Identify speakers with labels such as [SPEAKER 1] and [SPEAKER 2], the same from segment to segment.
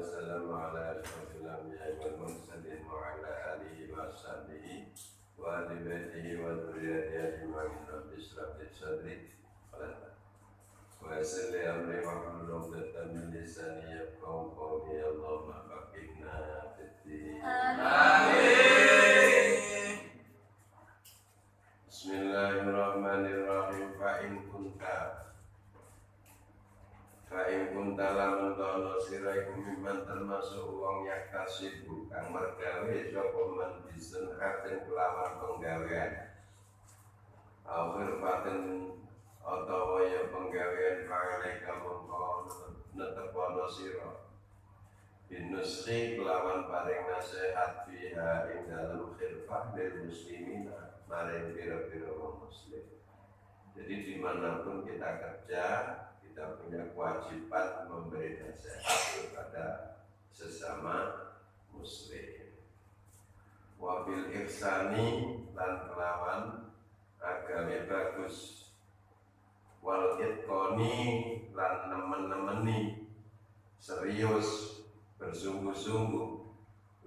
[SPEAKER 1] والسلام على أشرف الأنبياء والمرسلين وعلى آله وصحبه وآل بيته وذريته أجمعين رب اشرح لي صدري ويسر لي أمري واحلل عقدة من لساني يفقهوا قولي اللهم فقهنا في الدين آمين. بسم الله الرحمن الرحيم. Fa'in kunta lamun tono sira iku mimman termasuk wong yaktasibu kang mergawe sapa man bisun hatin kelawan penggawean akhir paten utawa ya penggawean fa'alaika mongko netepono sira binuskhi kelawan paring nasihat fiha ing dalem khilfah lil muslimina maring pira-pira wong muslim. Jadi dimanapun kita kerja, kita punya kewajiban memberi nasihat kepada sesama muslim. Wabil ihsani lan kelawan agame bagus. Wal itqoni lan nemen-nemeni serius bersungguh-sungguh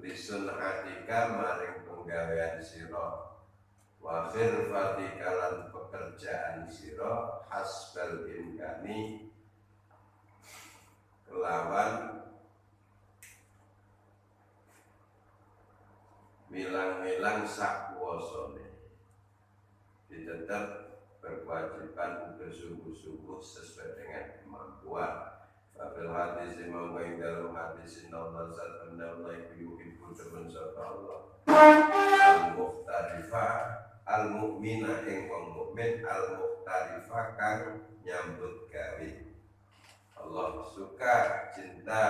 [SPEAKER 1] lisun atika maring penggawean sira. Wa khirfatika lan pekerjaan sira hasbal imkani kelawan milang-milang sakuwasane. Tetap berkewajiban bersungguh-sungguh sesuai dengan kemampuan. Fafil hadis imam ing dalam hadis innallaha ta'ala yuhibbu temen sapa Allah al-mukhtarifah al-mu'mina ing wong mukmin al-mukhtarifah kang nyambut gawe. Allah suka cinta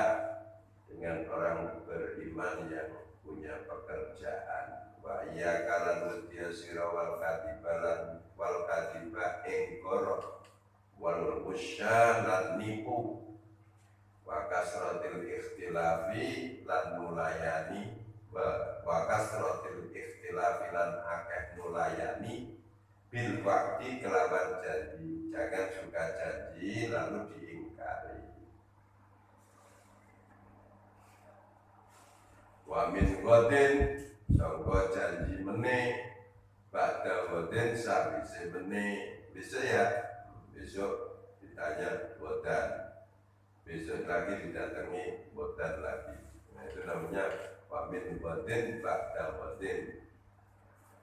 [SPEAKER 1] dengan orang beriman yang punya pekerjaan. Wa iya kalan mutiya sira wal katibalan wal katiba ing goro wal musya lan nipu wa kasratil ikhtilafi lan mulayani wa kasratil ikhtilafi lan akeh mulayani bil waqti kelawan janji. Jangan suka janji lalu diingkari. Wa min ghadin sangka janji meneh ba'da ghadin sabise meneh. Bisa ya, besok ditanya bodan, besok lagi didatangi bodan lagi. Nah itu namanya wa min ghadin ba'da ghadin.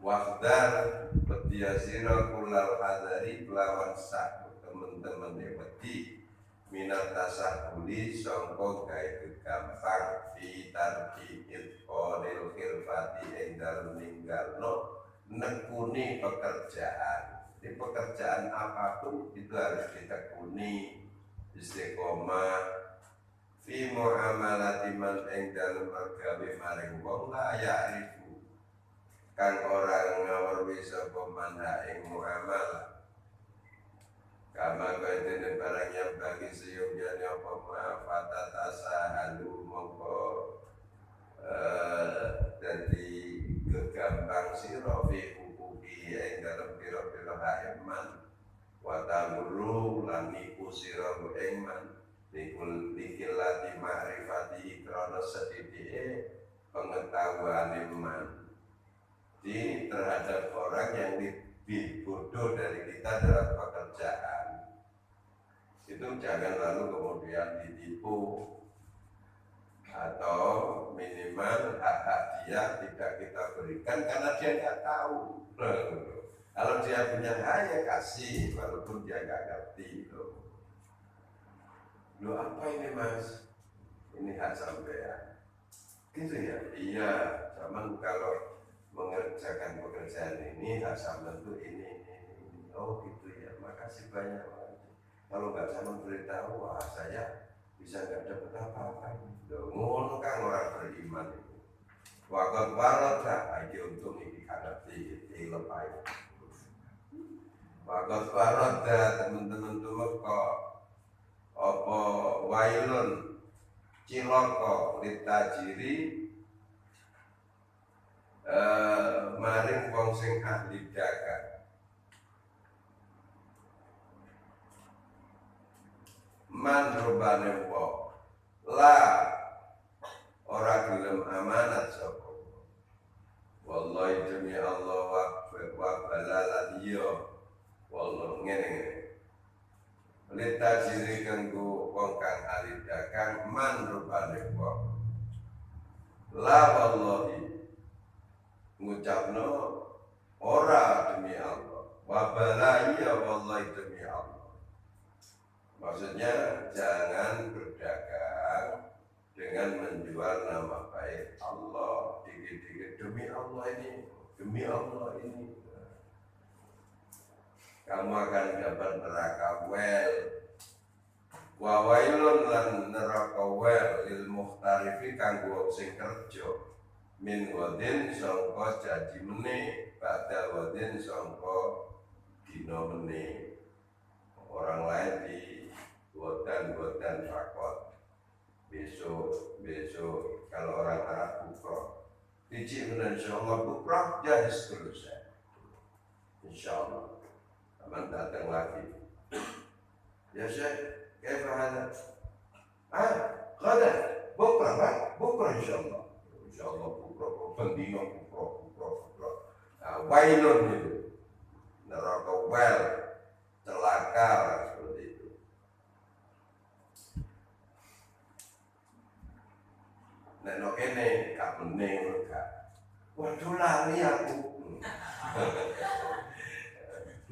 [SPEAKER 1] Wahdar betiasira kulal hadari kelawan sak temen-temen wedi minat tasahuli sangka gawe gampang fi tarki itqanil khilfati ing dalem ninggalno nekuni pekerjaan. Di pekerjaan apapun itu harus ditekuni, istiqomah fi muamalati man ing dalem gawe maring wong la ya'rifu kang orang ngawerwi sapa manha ing muamalah. Kama kaitene barang yang bagi seyogane apa mafata tasahalu mongko dadi gegampang sira fi hukuki ing dalem pira-pira hak iman wa tamuru lan niku sira ing man nikilati ma'rifati krana sedhike pengetahuan iman. Di terhadap orang yang lebih bodoh dari kita dalam pekerjaan itu jangan lalu kemudian ditipu atau minimal hak-hak dia tidak kita berikan karena dia nggak tahu. Kalau dia punya hak ya kasih walaupun dia nggak ngerti. Loh apa ini mas? Ini hak sampean. Gitu ya? Iya, zaman kalau mengerjakan pekerjaan ini hak sampean tuh ini. Oh gitu ya, makasih banyak. Kalau nggak saya memberitahu, wah saya bisa nggak dapat apa-apa. Ngono kan orang beriman itu. Waktu barat lah, aja untung ini ada di lepai. Waktu barat dah teman-teman tuh kok apa wailun ciloko litajiri maring wong sing ahli dagang. Man rubane wong la paling wong. La wallahi ngucapno ora demi Allah, wa bala iya wallahi demi Allah. Maksudnya jangan berdagang dengan menjual nama baik Allah, dikit-dikit demi Allah ini, demi Allah ini. Kamu akan dapat neraka wel. Wa wailun lan neraka wel lil muhtarifi kanggo sing kerja min wadin sangka jadi meneh badal wadin sangka dina meneh. Orang lain di godan fakot besok kalau orang Arab bukroh biji insyaallah bukroh jahis selesai insyaallah aman datang lagi ya Syekh كيف هذا؟ غدا بكرة إن شاء الله بكرة pendino bukro. Wailun itu neraka wel celaka seperti itu. Nek no kene gak bening gak. Waduh lali aku.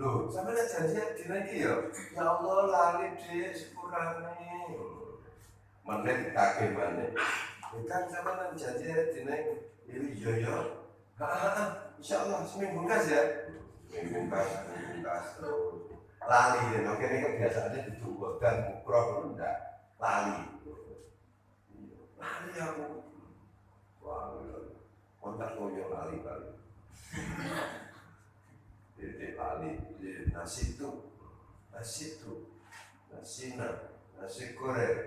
[SPEAKER 1] Loh, sampe nek janjian dina iki ya. Ya Allah lali Dik sepurane. Meneh dikake maneh. Kan sampe nek janjian dina iki iya. Insyaallah seminggu kas ya. Seminggu kas terus. Lali nek kene kebiasaane duduk dan bukro ndak lali. Lali aku. Wah, kontak koyo lali. Titik lali nasi goreng.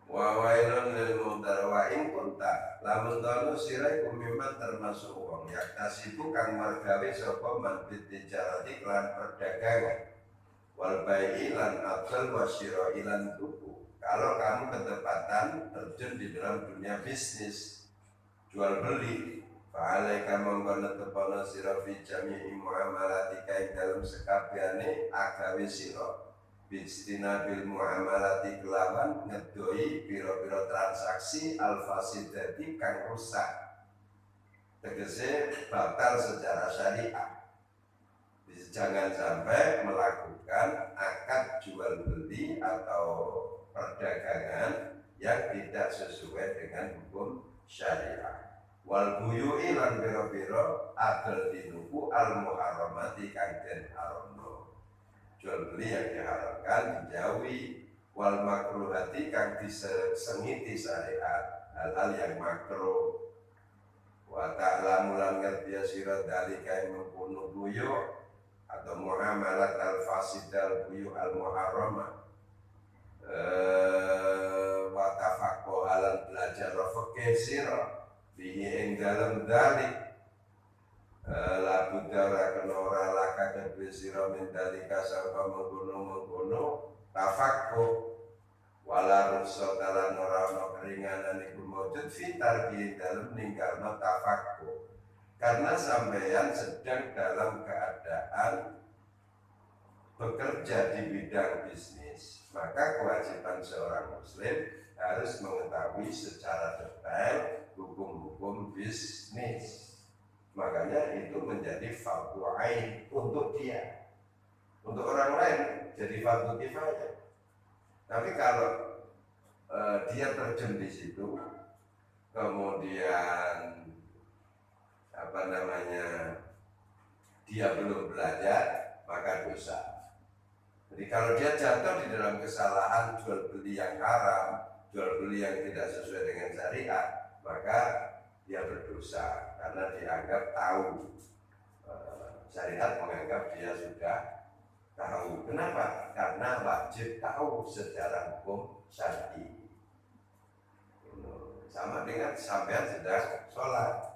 [SPEAKER 1] Wa wailun lil mudarwain kunta lamun tono sirai kumiman termasuk wong yak tasibu kang margawe sapa man bitijarati lan perdagangan wal bai'i lan abdal wasyira ilan tuku. Kalau kamu ketepatan terjun di dalam dunia bisnis jual beli, fa'alaika mongko netepana sira fi jami'i muamalatika ing dalem sekabehane agawe sira bistina bil muamalati kelawan ngedoi pira-pira transaksi alfasidati kang rusak. Tegese batal secara syariah. Jangan sampai melakukan akad jual beli atau perdagangan yang tidak sesuai dengan hukum syariah. Wal buyu'i lan biro-biro adil dinuku al muharramati kang den haramno. Jual beli yang diharamkan dijauhi wal makruhati kang disengiti syariat hal-hal yang makruh. Wa ta'lamu lan ngerti sira dalika mengkono buyu atau muamalat al fasidal buyu al muharramah. Wa tafaqquh alan belajar fikih sira bihi ing dalem dalik la budara kena ora laka kedhe sira min dalika sangka mengkono tafaqquh wala rukhsata lan ora ana keringanan iku maujud fitar di dalem ninggalno tafaqquh karena sampeyan sedang dalam keadaan bekerja di bidang bisnis, maka kewajiban seorang muslim harus mengetahui secara detail hukum-hukum bisnis. Makanya itu menjadi fardhu ain untuk dia. Untuk orang lain jadi fardhu kifayah. Tapi kalau dia terjun di situ, kemudian dia belum belajar, maka dosa. Jadi kalau dia jatuh di dalam kesalahan jual beli yang haram, jual beli yang tidak sesuai dengan syariat, maka dia berdosa karena dianggap tahu. Syariat menganggap dia sudah tahu. Kenapa? Karena wajib tahu secara hukum syar'i. Sama dengan sampean sedang sholat.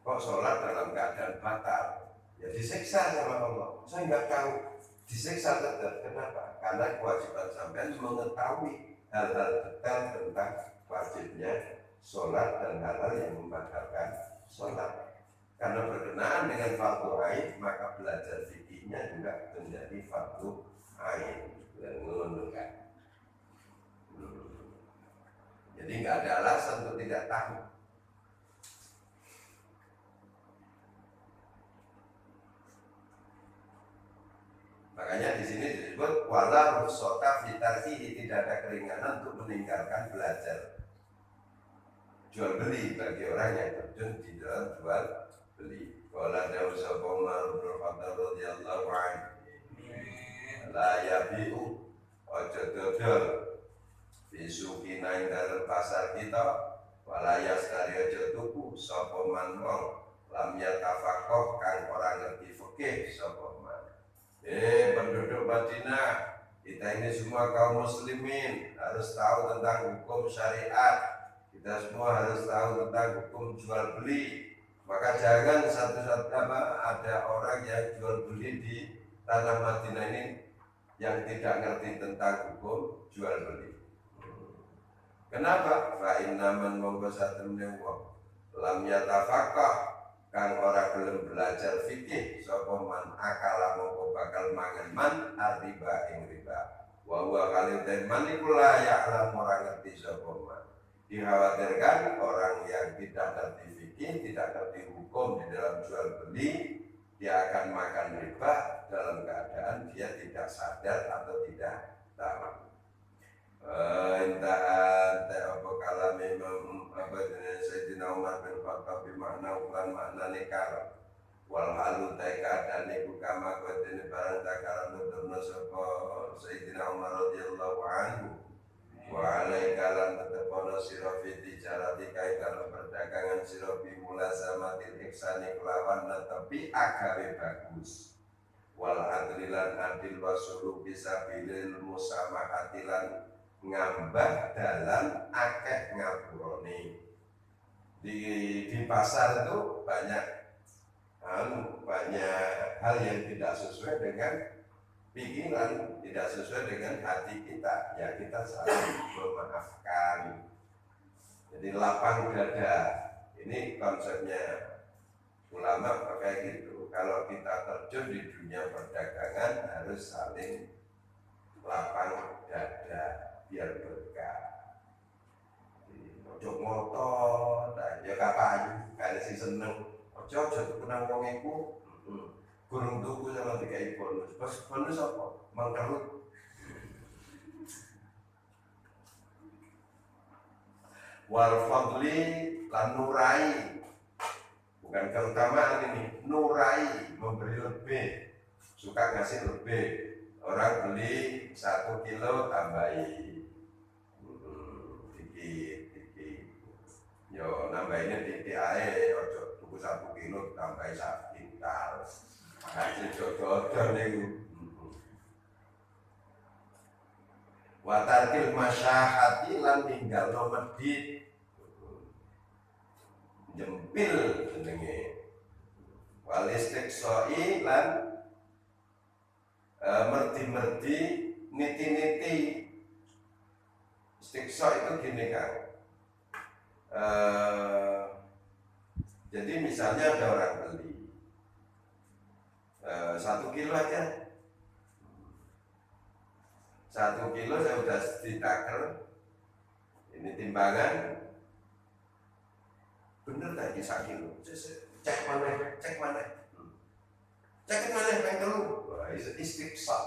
[SPEAKER 1] Kok sholat dalam keadaan batal? Ya disiksa sama Allah. Saya nggak tahu. Disiksa tetap. Kenapa? Karena kewajiban sampean mengetahui hal-hal detail tentang wajibnya sholat dan hal-hal yang membatalkan sholat. Karena berkenaan dengan fardu ain, maka belajar fikihnya juga menjadi fardu ain. Dan menguntungkan. Jadi nggak ada alasan untuk tidak tahu. Makanya di sini disebut wala rukhsata fi tarkihi, tidak ada keringanan untuk meninggalkan belajar jual beli bagi orang yang terjun di dalam jual beli. Wala dawu sapa Umar bin Khattab radhiyallahu anhu, la yabiu aja dodol bisukina ing dalam pasar kita, wala yastari aja tuku sapa man wong lam yatafaqah kang ora ngerti fikih sapa man. Penduduk Madinah, kita ini semua kaum muslimin harus tahu tentang hukum syariat. Kita semua harus tahu tentang hukum jual beli. Maka jangan satu-satu ada orang yang jual beli di tanah Madinah ini yang tidak ngerti tentang hukum jual beli. Kenapa? Fa inna man monggo satemene wong lam yatafaqah kang ora gelem belajar fikih sapa man akala monggo bakal mangan man riba ing riba. Wa huwa kalih man iku layak lan ora ngerti sapa man. Dikhawatirkan orang yang tidak ngerti fikih, tidak ngerti hukum di dalam jual beli, dia akan makan riba dalam keadaan dia tidak sadar atau tidak tahu. Intahan apa kalam Imam Sayyidina Umar bin Khattab bermakna ukuran makna nikah wal halu keadaan iku kama kodene barang takaran nuturna sapa Sayyidina Umar radhiyallahu anhu. Wa alaika lan tetepono sira fi tijarati kai dalam perdagangan sira bi mulazamatil ihsani kelawan netepi agawe bagus. Wal adlilan adil wasulu bisa bilil musamahatilan ngambah dalam akeh ngapurone. Di pasar itu banyak hal yang tidak sesuai dengan pikiran, tidak sesuai dengan hati kita, ya kita saling memaafkan. Jadi lapang dada, ini konsepnya ulama kayak gitu. Kalau kita terjun di dunia perdagangan harus saling lapang dada biar berkah. Ojo motor, ya kapan? Kayak si seneng. Ojo kenang wong iku. Gurung tuku sama dikai bonus. Pas bonus apa? Mangkerut. Wal fadli lan nurai. Bukan keutamaan ini, nurai, memberi lebih. Suka ngasih lebih. Orang beli 1 kilo tambahi. Dikit. Yo nambahinnya dikit ae, ojo tuku 1 kilo tambahi 1 kintal. Kasih jodoh niku. Wa tarkil masyahati lan ninggalno medhit. Jempil jenenge. Wal istiqsai lan merdi-merdi, niti-niti. Istiqsa itu gini kan. Jadi misalnya ada orang beli 1 kilo aja. 1 kilo saya udah ditaker. Ini timbangan. Bener tadi 1 kilo. Cek mana? Cek mana yang telu? Istiqsa.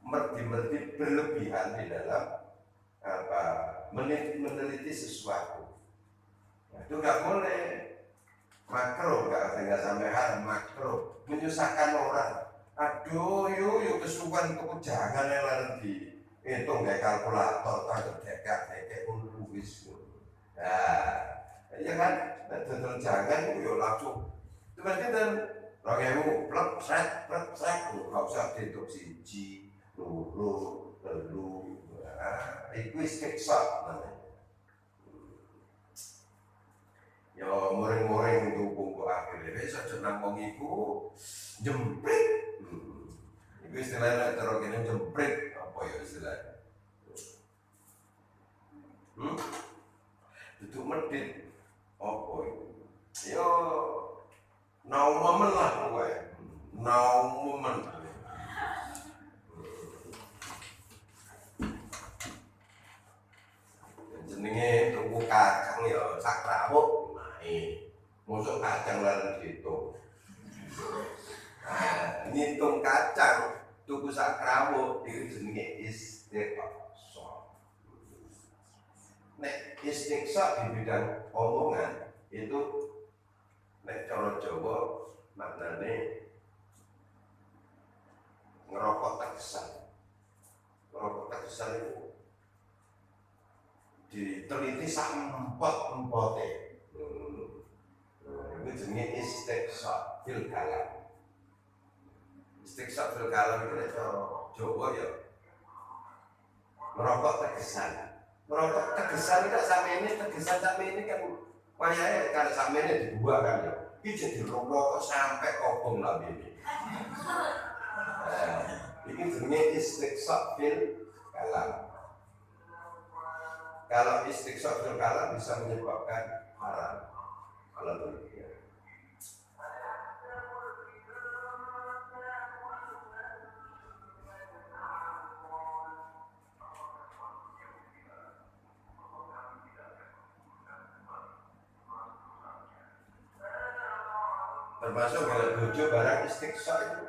[SPEAKER 1] Merdi-merdi berlebihan di dalam meneliti sesuatu. Itu nggak boleh. Makro nggak sampai hal makro. Menyusahkan orang. Aduh, yuk kesukaan kok jangan yang dihitung kayak kalkulator, takut dekak wis. Nah, ya kan, dan jangan yuk langsung. Itu berarti dan 2000 plek sek, nggak usah dihitung 1, 2, 3. Itu istiqsa namanya. Ya muring-muring tuku akhirnya saja nang wong iku jemprit. Iku istilahnya terus kene jemprit apa ya istilahnya? Duduk medit apa itu? Yo now moment lah kowe. Now moment. Jenenge tuku kacang ya sak rawuh nae. Mosok kacang lan gitu. Nah, ngitung kacang tuku sak rawuh iki jenenge istiqsa. Nek istiqsa di bidang omongan itu nek cara Jawa maknane ngerokok tegesan. Ngerokok tegesan itu diteliti sampot-empote. Itu jenenge istiqsa fil kalam. Istiqsa fil kalam itu cara Jawa ya ngerokok tegesan. Ngerokok tegesan itu samene tegesan samene kan wayahe kan samene dibuat kan ya. Iki jadi rokok sampai obong lambene. Ini jenenge istiqsa fil kalam. Kalau istiqsa fil kalam bisa menyebabkan haram. Kalau demikian. Termasuk kalau bojo barang istiqsa itu.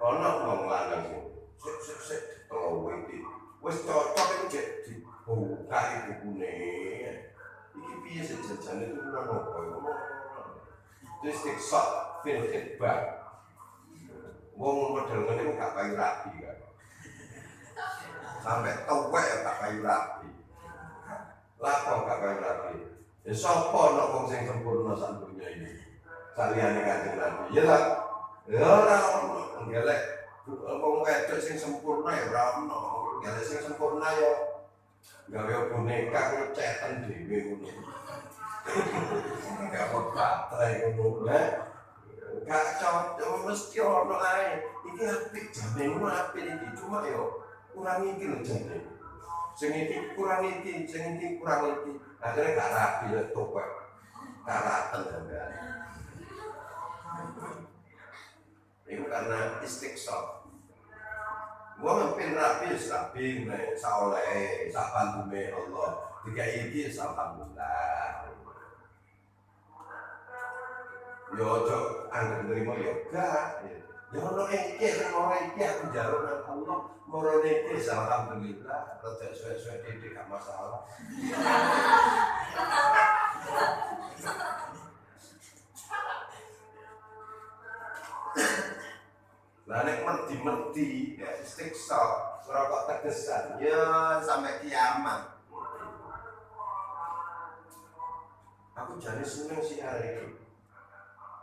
[SPEAKER 1] Ono wong lanang sik telu iki. Wis cocok itu jadi buka ibune. Iki piye sejajane itu kula nopo ngono. Itu istiqsa fil khitbah. Wong model ngene gak payu rapi kan. Sampai tuwek gak payu rapi. Lah kok gak payu rapi. Ya sapa nek wong sing sempurna sak dunya ini? Saliyane Kanjeng Nabi. Ya lah. Ya ora ono ngelek wong wedok sing sempurna ya ora ono. Ngelek sing sempurna ya gawe boneka ngeceten dhewe ngono. Gak apa baterai ngono lho. Gak cocok mesti ono ae. Iki apik jamene apik iki cuma yo kurang iki lho jane. Sing iki kurang iki, sing iki kurang iki. Akhirnya gak rapi ya topek. Karatan sampean. Itu karena istiqsa. Gua mampir rapi, rapi, saoleh, sapantume Allah. Tiga iki alhamdulillah. Yo ojo anggap nerima yo gak. Ya ono iki sing ora iki aku njaluk nang Allah, marane iki alhamdulillah, rada suwe-suwe iki gak masalah. Lah nek merdi-merdi ya istiqsa, ngerokok tegesan ya sampai kiamat. Aku jane seneng sih hari ini.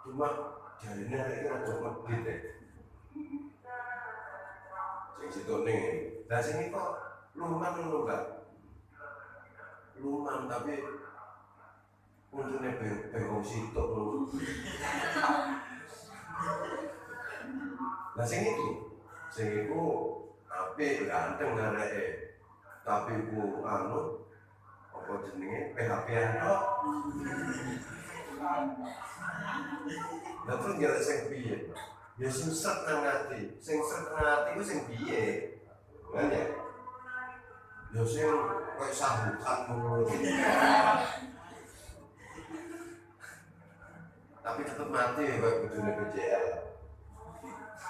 [SPEAKER 1] Cuma jarine hari ini rada medhit deh. Sing situne. Lah sing kok luman ngono Mbak. Luman tapi untune bengong sitok ngono. Lah sing iku apik ganteng areke. Tapi ku anu apa jenenge PHP-an tok. Lah terus gara sing piye? Ya sing sret nang ati. Sing sret nang ati ku sing piye? Kan ya? Ya sing koyo sambutan ngono. Tapi tetep mati koyo bojone BCL.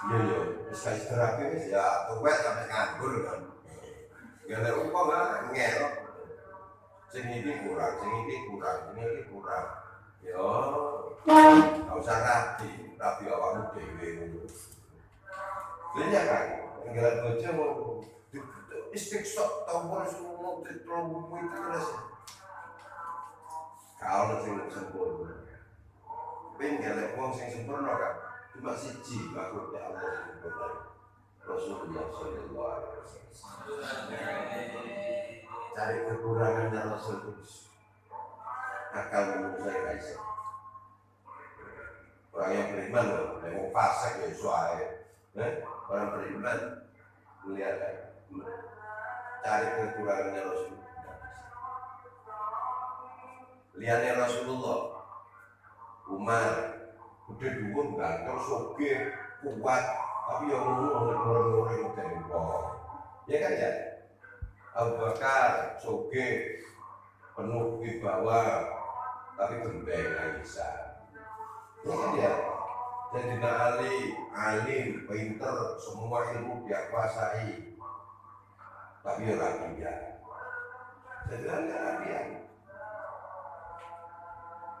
[SPEAKER 1] Iya, wis istirahat wis ya tuwek sampe nganggur kan. Ya nek umpama ngel. Sing iki kurang, sing iki kurang, sing iki kurang. Ya gak usah rapi awakmu dhewe ngono. Lha kan, nggelar bojo mau istiqsa tombol semua ditrombu itu terus. Kalau sing sempurna. Ben gelek wong sing sempurna kan. Cuma siji makhluk ya Allah sempurna. Rasulullah sallallahu alaihi wasallam. Cari kekurangannya Rasul terus. Akal manusia yang bisa. Orang yang beriman loh, yang fasik ya suai. Orang beriman melihat cari kekurangannya Rasul. Liyane Rasulullah, Umar, udah dhuwur ganteng sugih kuat, tapi yang ngomong tembok. Ya kan ya? Abu Bakar sugih penuh wibawa, tapi gembeng Aisyah. Ya kan ya? Sayyidina Ali, alim, pinter, semua ilmu dia kuasai, tapi orang dia. Sayyidina Ali rapian.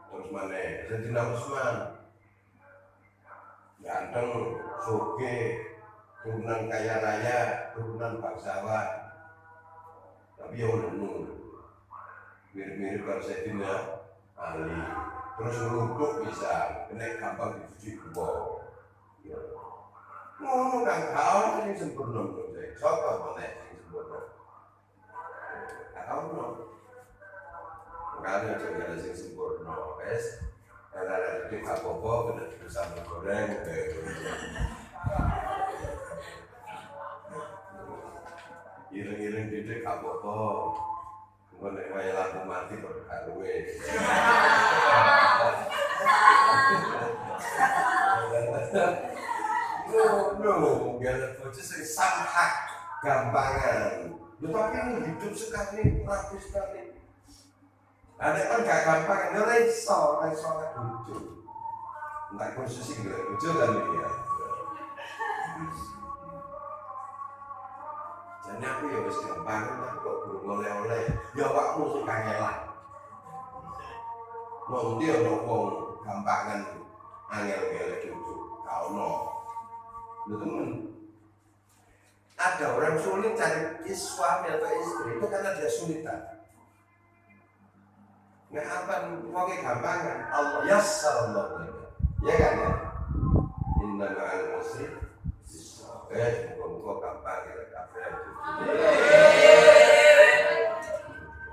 [SPEAKER 1] Terus mana? Sayyidina Utsman, ganteng, sugih, turunan kaya raya, turunan bangsawan, tapi orang mirip-mirip kalau Sayyidina Ali. Terus ngeruduk bisa, kena gampang dicuci gua. Ngono kan kau yang sempurna menurut saya. Siapa mana yang sempurna? Kau no. Makanya jangan ada yang sempurna, guys. Karena ada di apa-apa kena bersama goreng. Iring-iring didik apa-apa. Nek wae lampu mati kok karuwe. No, biar bocah sing samhak gampangan. Tapi ini hidup sekali, rapi sekali. Ada kan gak gampang, ora iso bojo. Entar posisi gak bojo kan ya. Jadi aku ya wis gampang, tapi kok belum oleh-oleh. Ya awakmu sing kangelan. Wong ndi ana wong gampangan angel-angel cucu. Ka ono. Lho temen. Ada orang sulit cari suami atau istri itu karena dia sulitan. Nah apa wongnya gampangan? Allah yassarallahu lana. Ya kan ya? Inna ma'al usri yusra. Muga-muga gampang ya kabeh.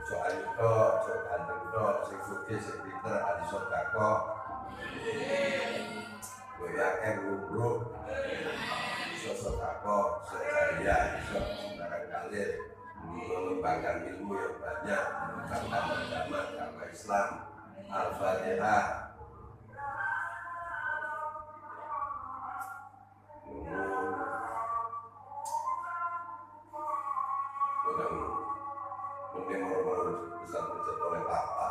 [SPEAKER 1] Soal itu, soal ganteng itu, sing sugih, sing pinter, ahli sedekah. Kowe akeh ngumruh, iso sedekah, sedaya, iso sembarang kalir, mengembangkan ilmu yang banyak, mengembangkan agama Islam. Al-Fatihah. Mungkin mau bisa oleh Papa.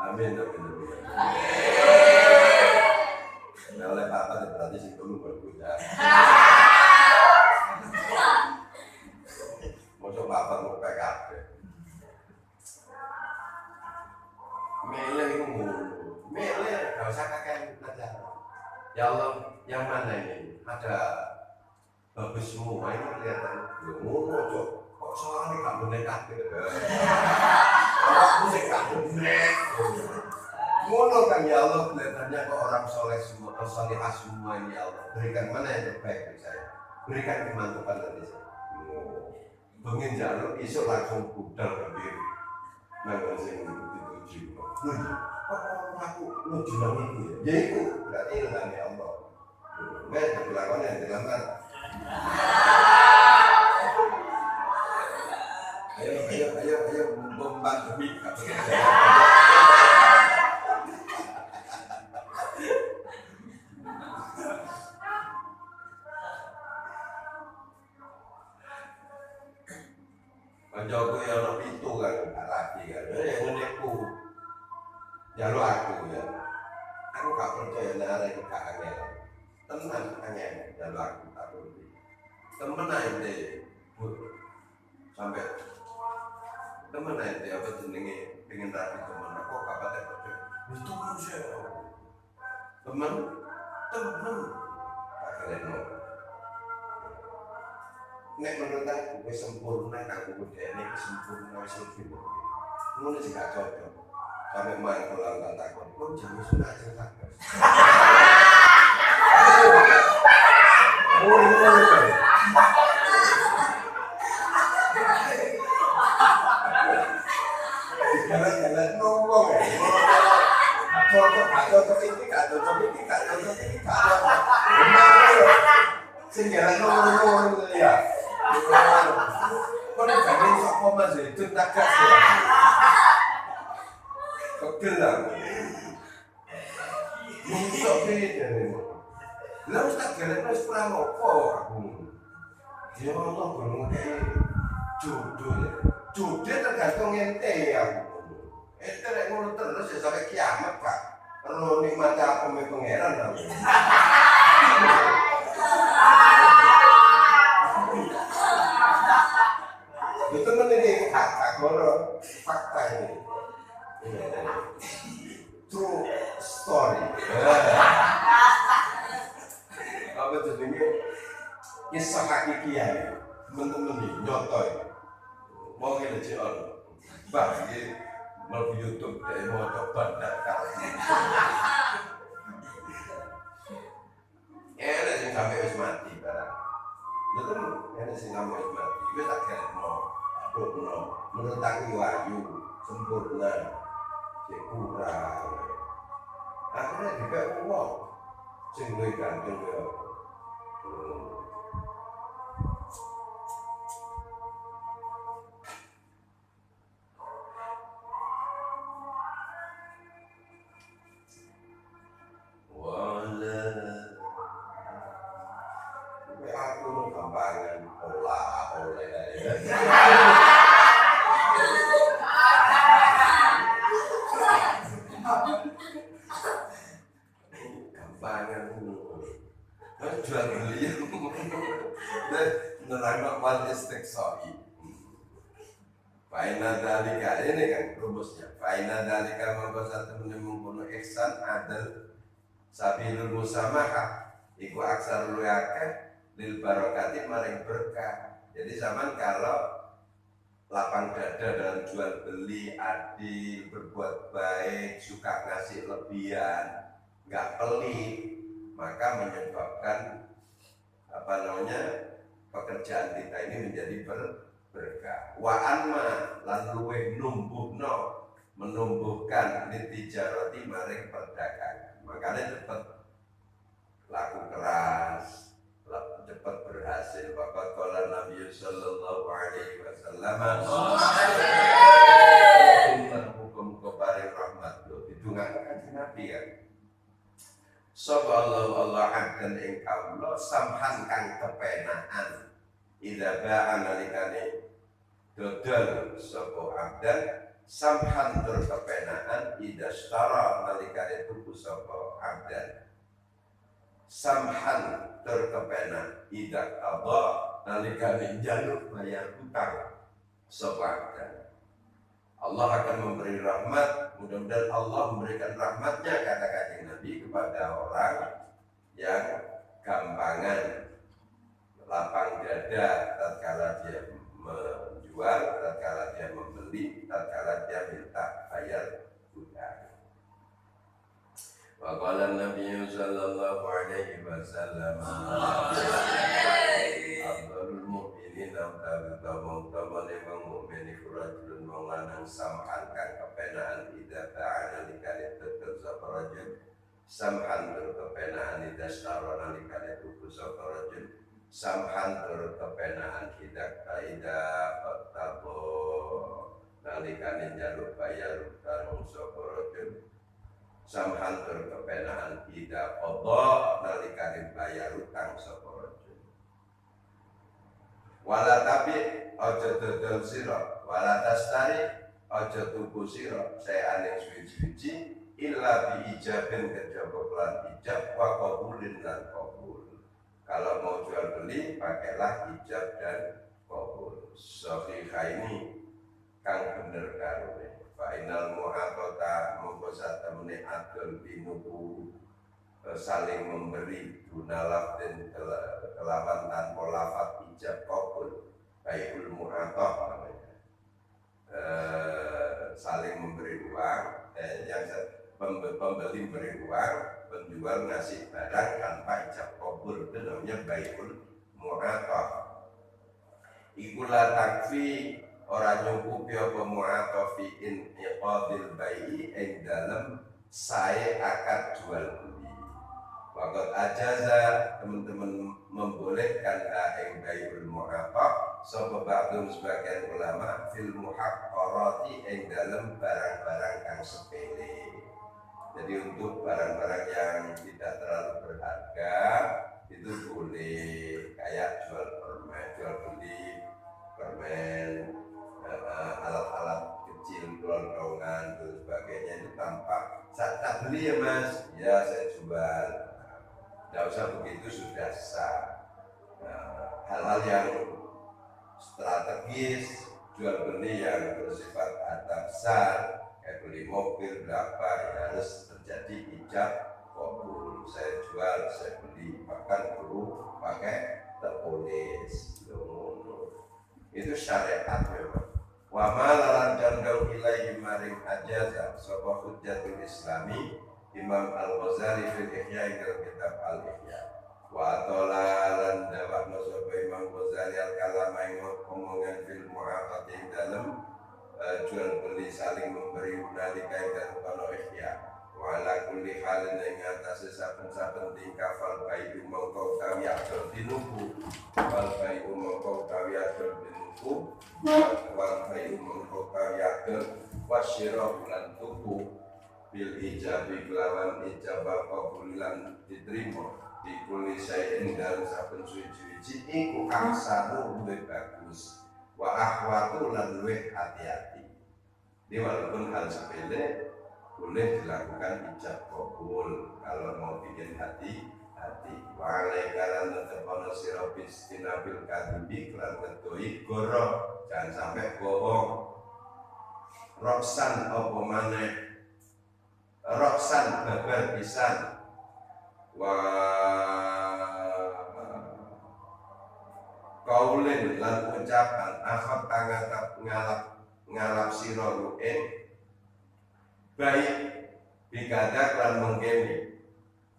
[SPEAKER 1] Amin. Nah, oleh Papa berarti sih dulu berguna. Mau coba apa mau PKB. Milih itu milih, gak usah kakek aja. Ya Allah, yang mana ini? Ada bagus semua ini kelihatan. Ngono cok, kok seorang ini gak menekat gitu. Aku sih gak menekat. Ngono kan ya Allah, kelihatannya kok orang soleh semua, solehah semua ini ya Allah. Berikan mana yang terbaik bagi saya. Berikan kemantapan dari saya. Bengin jalur isu langsung budal ke diri. Nggak sih dituju. Kok aku ngejulang itu ya? Ya itu berarti ilham ya Allah. Nggak dilakukan yang dilakukan. Ayo membantu Mika. Menjauhku yang lebih itu kan, gak lagi kan. Yang menipu. Ya lu aku ya. Aku gak percaya nara itu gak angel. Teman angel. Ya lu aku tak percaya. Temen aja sampai temen aja apa jenenge pengen rapi temen aku kapan percaya. Itu manusia. Temen akhirnya nek menurut aku wis sempurna kanggo budene sempurna wis lebih. Ngono sih gak cocok. Sampai main pulang tak takut, kok jangan sudah cerita. Jalan-jalan ngomong ya. Cocok ini. Sing jalan ngomong ya. Kok nek jane sapa Mas Zaitun tak gas. Pegel aku. Mosok jane. Lah wis tak galekno wis kurang apa aku. Ya Allah gunung jodoh ya. Jodoh tergantung ente aku. Ente nek ngono terus ya sampai kiamat, Pak. Perlu nikmati aku me pangeran aku. Itu menjadi fakta ini. True story. Apa tuh ini? Kisah hakiki ya. Teman-teman nih nyotoy. Mau ngene cion. Bah iki mlebu YouTube dhek mau coba ndak karo. Enak sing sampe wis mati barang. Itu enak sing sampe wis mati. Wis tak kelekno. Dokno. Menurut aku ayu, sempurna. Cek kurang. Akhirnya juga uang. Sing luwih ganteng yo. Jual beli nerangno wal istiqsai. Faina dalika ini kan rumusnya. Faina dalika mangko satemene mengkono ihsan adil sabilul musamahah iku aksar luwih akeh lil barokati maring berkah. Jadi zaman kalau lapang dada dalam jual beli, adil, berbuat baik, suka ngasih lebihan, nggak pelit, maka menyebabkan pekerjaan kita ini menjadi berkah. Wa anma lan luweh numbuhno menumbuhkan nitijarati maring perdagangan. Makanya cepat laku keras, cepat berhasil. Bapak qala Nabi sallallahu alaihi wasallam hukum keparing rahmat didungakan Nabi kan. Sallallahu Allah abdan ing kawula samhan kang kepenaan ida ba'a nalikane dodol sapa abdan samhan tur kepenaan ida stara nalikane tuku sapa abdan samhan tur kepenaan ida qada nalikane njaluk bayar hutang sapa abdan. Allah akan memberi rahmat, mudah-mudahan Allah memberikan rahmatnya kata Kanjeng Nabi kepada orang yang gampangan lapang dada tatkala dia menjual, tatkala dia membeli, tatkala dia minta bayar hutang. Wa qala Nabi sallallahu alaihi wasallam Abdul mu'minin tamane wong mukmin iku rajulun wong lanang samhan kang kepenaan ida ta'ala likane tetep sapa rajul samhan tur kepenaan ida sarana likane tuku sapa rajul samhan tur kepenaan ida kaida fatabo nalikane njaluk bayar utang sapa rajul samhan tur kepenaan ida qada nalikane bayar utang sapa rajul. Wala tapi aja dodol sira, wala tastari aja tuku sira, saya ane suci-suci illa bi ijabin kejaba lan ijab wa qabulin lan qabul. Kalau mau jual beli pakailah ijab dan qabul. Sahihaini kang bener karone. Fa inal mu'atata mongko satemene adol binuku saling memberi dunalaf dan kelawan tanpa lafaz ijab qabul baikul mu'atah namanya. Saling memberi uang yang pembeli memberi uang, penjual ngasih barang tanpa ijab qabul, itu namanya baikul mu'atah. Ikulah takfi orang nyukupi apa mu'atah fi in iqadil bai'i ing dalam saya akad jual beli. Waqad ajaza teman-teman membolehkan ing baiul mu'aqab sapa ba'dun sebagian ulama fil muhaqqarati ing dalam barang-barang kang sepele. Jadi untuk barang-barang yang tidak terlalu berharga itu boleh, kayak jual beli permen, alat-alat kecil, kelontongan dan sebagainya itu tanpa saya tak beli ya mas, ya saya jual. Tidak usah begitu, sudah sah. Hal-hal yang strategis, jual beli yang bersifat harta besar, kayak beli mobil berapa, ya harus terjadi ijab kabul. Saya jual, saya beli, bahkan perlu pakai tertulis. Itu syariat memang. Wa malalan jandau ilaihi maring ajaza sapa hujjatul islami Imam Al-Ghazali fil Ihya dalam kitab Al-Ihya. Wa tolalan dawakna sapa Imam Ghazali al-kalama ing omongan fil mu'aqati dalam jual beli saling memberi nalika ing dalam kono Ihya. Wa ala kulli halin ing atase saben-saben tingkah fal bai'u mongko utawi adol tinuku. Fal bai'u mongko utawi adol tinuku. Wal bai'u mongko utawi adol wasyira lan tuku. Bil ijabi kelawan ijabah kabulan diterima dikuli sayin dalam saben suci-suci iku aksaru luwih bagus wa ahwatu lan luwih hati-hati. Ini walaupun hal sepele boleh dilakukan ijab kabul kalau mau bikin hati-hati. Wa alaikalan tetepana sira bistinabil kadibi kelan ngedoi goro, jangan sampai bohong. Roksan apa maneh Roksan babar pisan wa kaulin lan ucapan akhot ngalap sira ru'in baik bigadak lan mengkene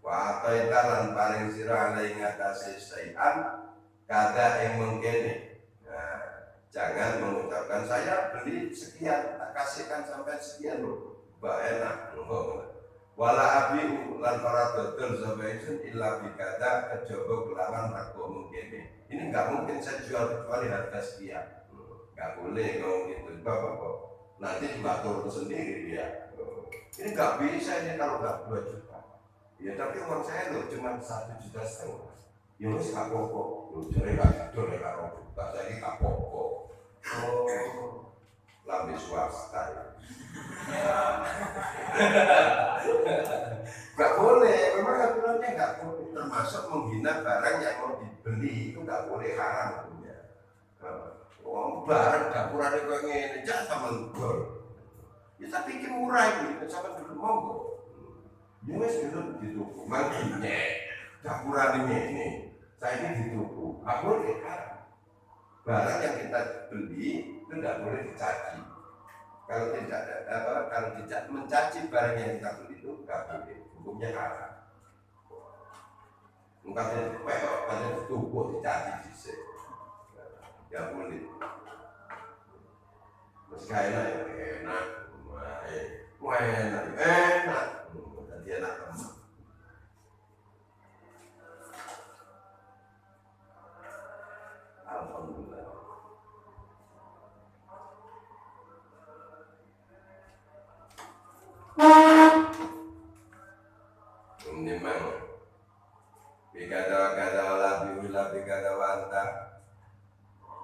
[SPEAKER 1] wa ataita lan paring sira alai ngatasi sayan kada yang mengkene. Nah, jangan mengucapkan saya beli sekian tak kasihkan sampai sekian loh. Enak, wala abiu lan para dodol sampeyan illa bikada kejaba kelawan rego mungkin. Ini enggak mungkin saya jual kecuali harga sekian. Enggak boleh ngomong gitu, Bapak. Nanti juga turun sendiri dia. Ini enggak bisa ini kalau enggak 2 juta. Ya tapi uang saya loh cuma 1,5 juta. Ya wis gak apa-apa. Lho jare gak dol nek karo juta saiki gak apa-apa. Oh, lambe swasta. Gak boleh, memang aturannya gak boleh. Termasuk menghina barang yang mau dibeli itu gak boleh, haram punya. Barang dapurannya kayak ngene, jangan sama gol. Ya tapi bikin murah ini, sama dulu monggo. Ya wes dulu dituku, manggilnya dapurannya ini, saya ini dituku, gak boleh haram. Barang yang kita beli itu gak boleh dicaci. Kalau tidak mencaci barang yang kita beli itu nggak boleh, hukumnya haram. Mungkin pada tubuh dicaci sih, nggak boleh. Meski enak, jadi enak teman. Alhamdulillah. Memang bikada la bikada wanta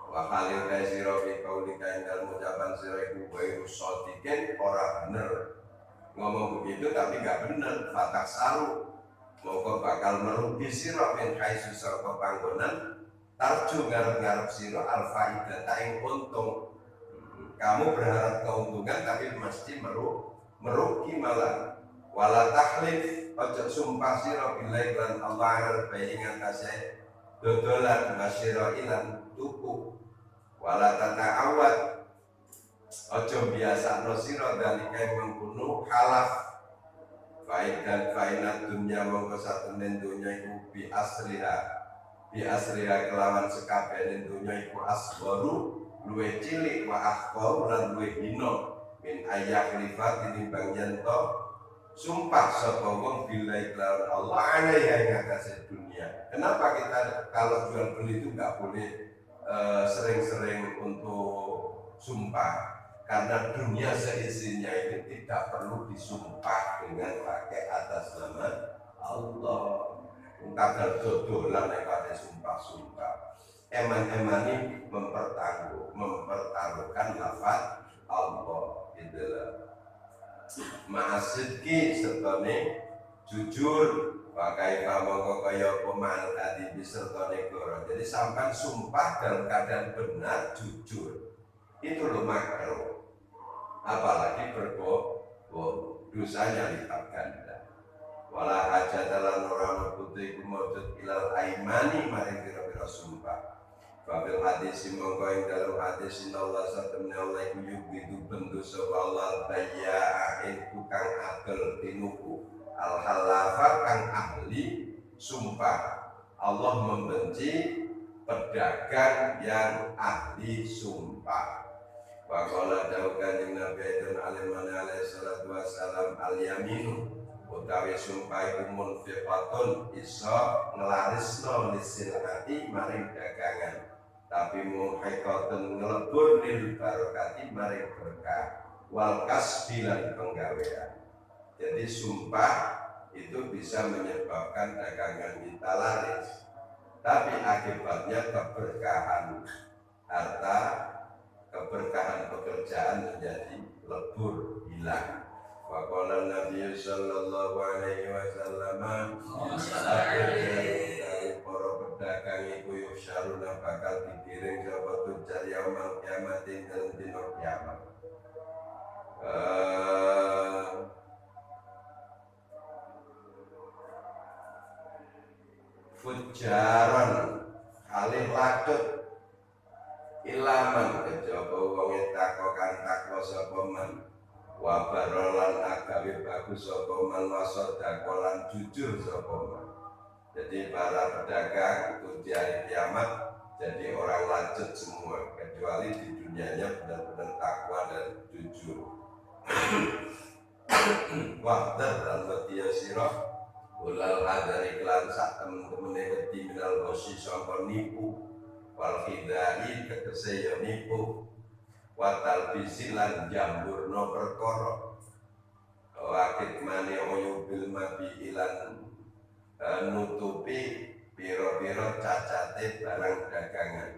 [SPEAKER 1] wa khalil kaisiro fi qaulika indal ucapan sira iku bae sadiqin ora bener. Ngomong begitu tapi gak bener, fatak saru mongko bakal merugi sira min kaisu saka panggonan tarju ngarep-ngarep sira al faidah ta ing untung. Kamu berharap keuntungan tapi mesti merugi malah. Wala tahlif ojo sumpah sira billahi lan Allah bae ing atase dodolan masira ilan tuku. Wala tata'awad ojo biasakno sira dalika mengkono halaf baik dan fainat dunya mongko satune dunya iku bi asriha kelawan sekabehane dunya iku asbaru luwih cilik wa akhqar lan luwih hina min ayah lifat tinimbang yen to sumpah sapa wong billahi kelawan Allah alaiha ing atase dunia. Kenapa kita kalau jual beli itu nggak boleh sering-sering untuk sumpah? Karena dunia seisinya ini tidak perlu disumpah dengan pakai atas nama Allah. Kadang dodolan nek kate sumpah-sumpah. Eman-emani mempertaruhkan lafaz Allah gitu loh. Ma'asidki sertane jujur pakai pamongko kaya pemal tadi sertane goro. Jadi sampai sumpah dalam keadaan benar jujur itu lo makruh, apalagi berbohong, dosanya lipat ganda. Wala hajat dalam orang putih kumujud ilal aimani maring kira-kira sumpah. Babil hadis mongko ing dalam hadis inallah satamna Allah yubidu bendu sawallah bayya ing tukang adil tinuku al halafa kang ahli sumpah. Allah membenci pedagang yang ahli sumpah. Wa qala daukan Nabi alaihi salatu wassalam al yaminu utawi sumpah iku munfiqatun iso nglarisno lisilati maring dagangan, tapi muhiqatun ngelebur lil barokati maring berkah wal kasbi lan penggawean. Jadi sumpah itu bisa menyebabkan dagangan kita laris, tapi akibatnya keberkahan harta, keberkahan pekerjaan menjadi lebur, hilang. Wa qala Nabi sallallahu alaihi wasallam para pedagang iku yusyaruna bakal digiring sapa tujar yaumul kiamat ing dalem dina kiamat. Fujaran halih lacut ilaman kejaba wong takokan takwa sapa man wa barolan agawe bagus sapa man wasodakolan jujur sapa man. Jadi para pedagang itu di hari kiamat jadi orang lanjut semua, kecuali di dunianya benar-benar takwa dan jujur. Wahdar dan wadiya sirah ulal hadari klan sak temen-temene wedi minal gosi sangka nipu wal khidai tegese ya nipu watal bisilan jamburno perkara wakit mani uyubil mabi ilan nutupi piro-piro cacate barang dagangan.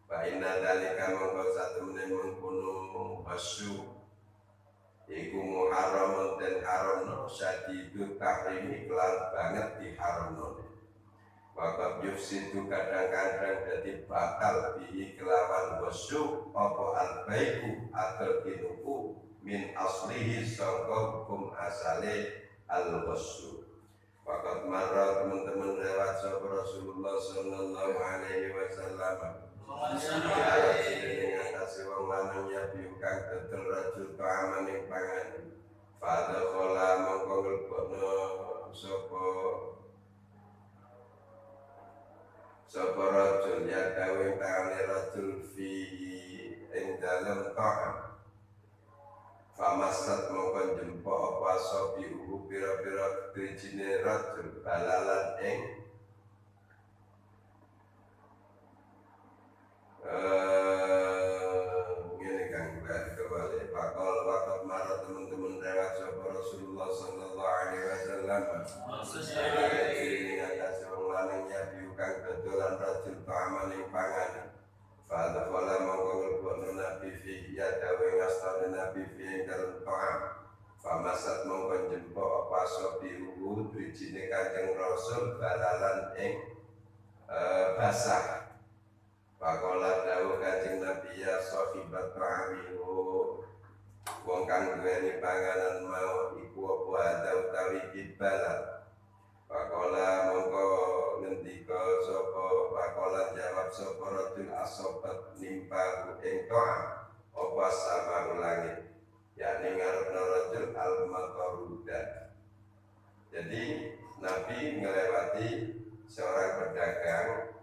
[SPEAKER 1] Wa inna dalika mongko satemene mengkono basu iku muharram dan haramno syadidut tahrimi kelar banget diharamno. Wakab yufsidu kadang-kadang jadi bakal bihi kelawan basu apa albaiku atau kinuku min aslihi sangka hukum asale al-basu. Fakat marah teman-teman lewat sahabat Rasulullah sallallahu alaihi wasallam. Ya dengan kasih wong lanang ya biukang tetel rajul ta'aman ing pangan. Fadha khola mongko ngelbokno sapa rajul ya dawe tangane rajul fi ing dalem ta'am. Famasat mongkon jempo apa sobi uhu pira-pira drijine rajul balalan ing ngene kang kembali bakal waktu marah teman-teman lewat sapa Rasulullah sallallahu alaihi wasallam. Ini atas wong lanang ya biukang dodolan rajul ta'aman ing panganan. Fadha kala mongko ngelbokno Nabi fi ya dawe ngastane Nabi fi ing dalem ta'am. Famasat mongko jempok apa sobi uhu drijine Kanjeng Rasul balalan ing basah. Pakola dawuh Kanjeng Nabi ya sahibat ta'amihu wong kang duweni panganan mau iku apa ada utawi kibalan. Pakola mongko ngendika sapa pakola jawab sapa rajul asobat nimpa ing ta'am apa sama langit yakni ngarepna rajul al-mataruda. Jadi Nabi melewati seorang pedagang,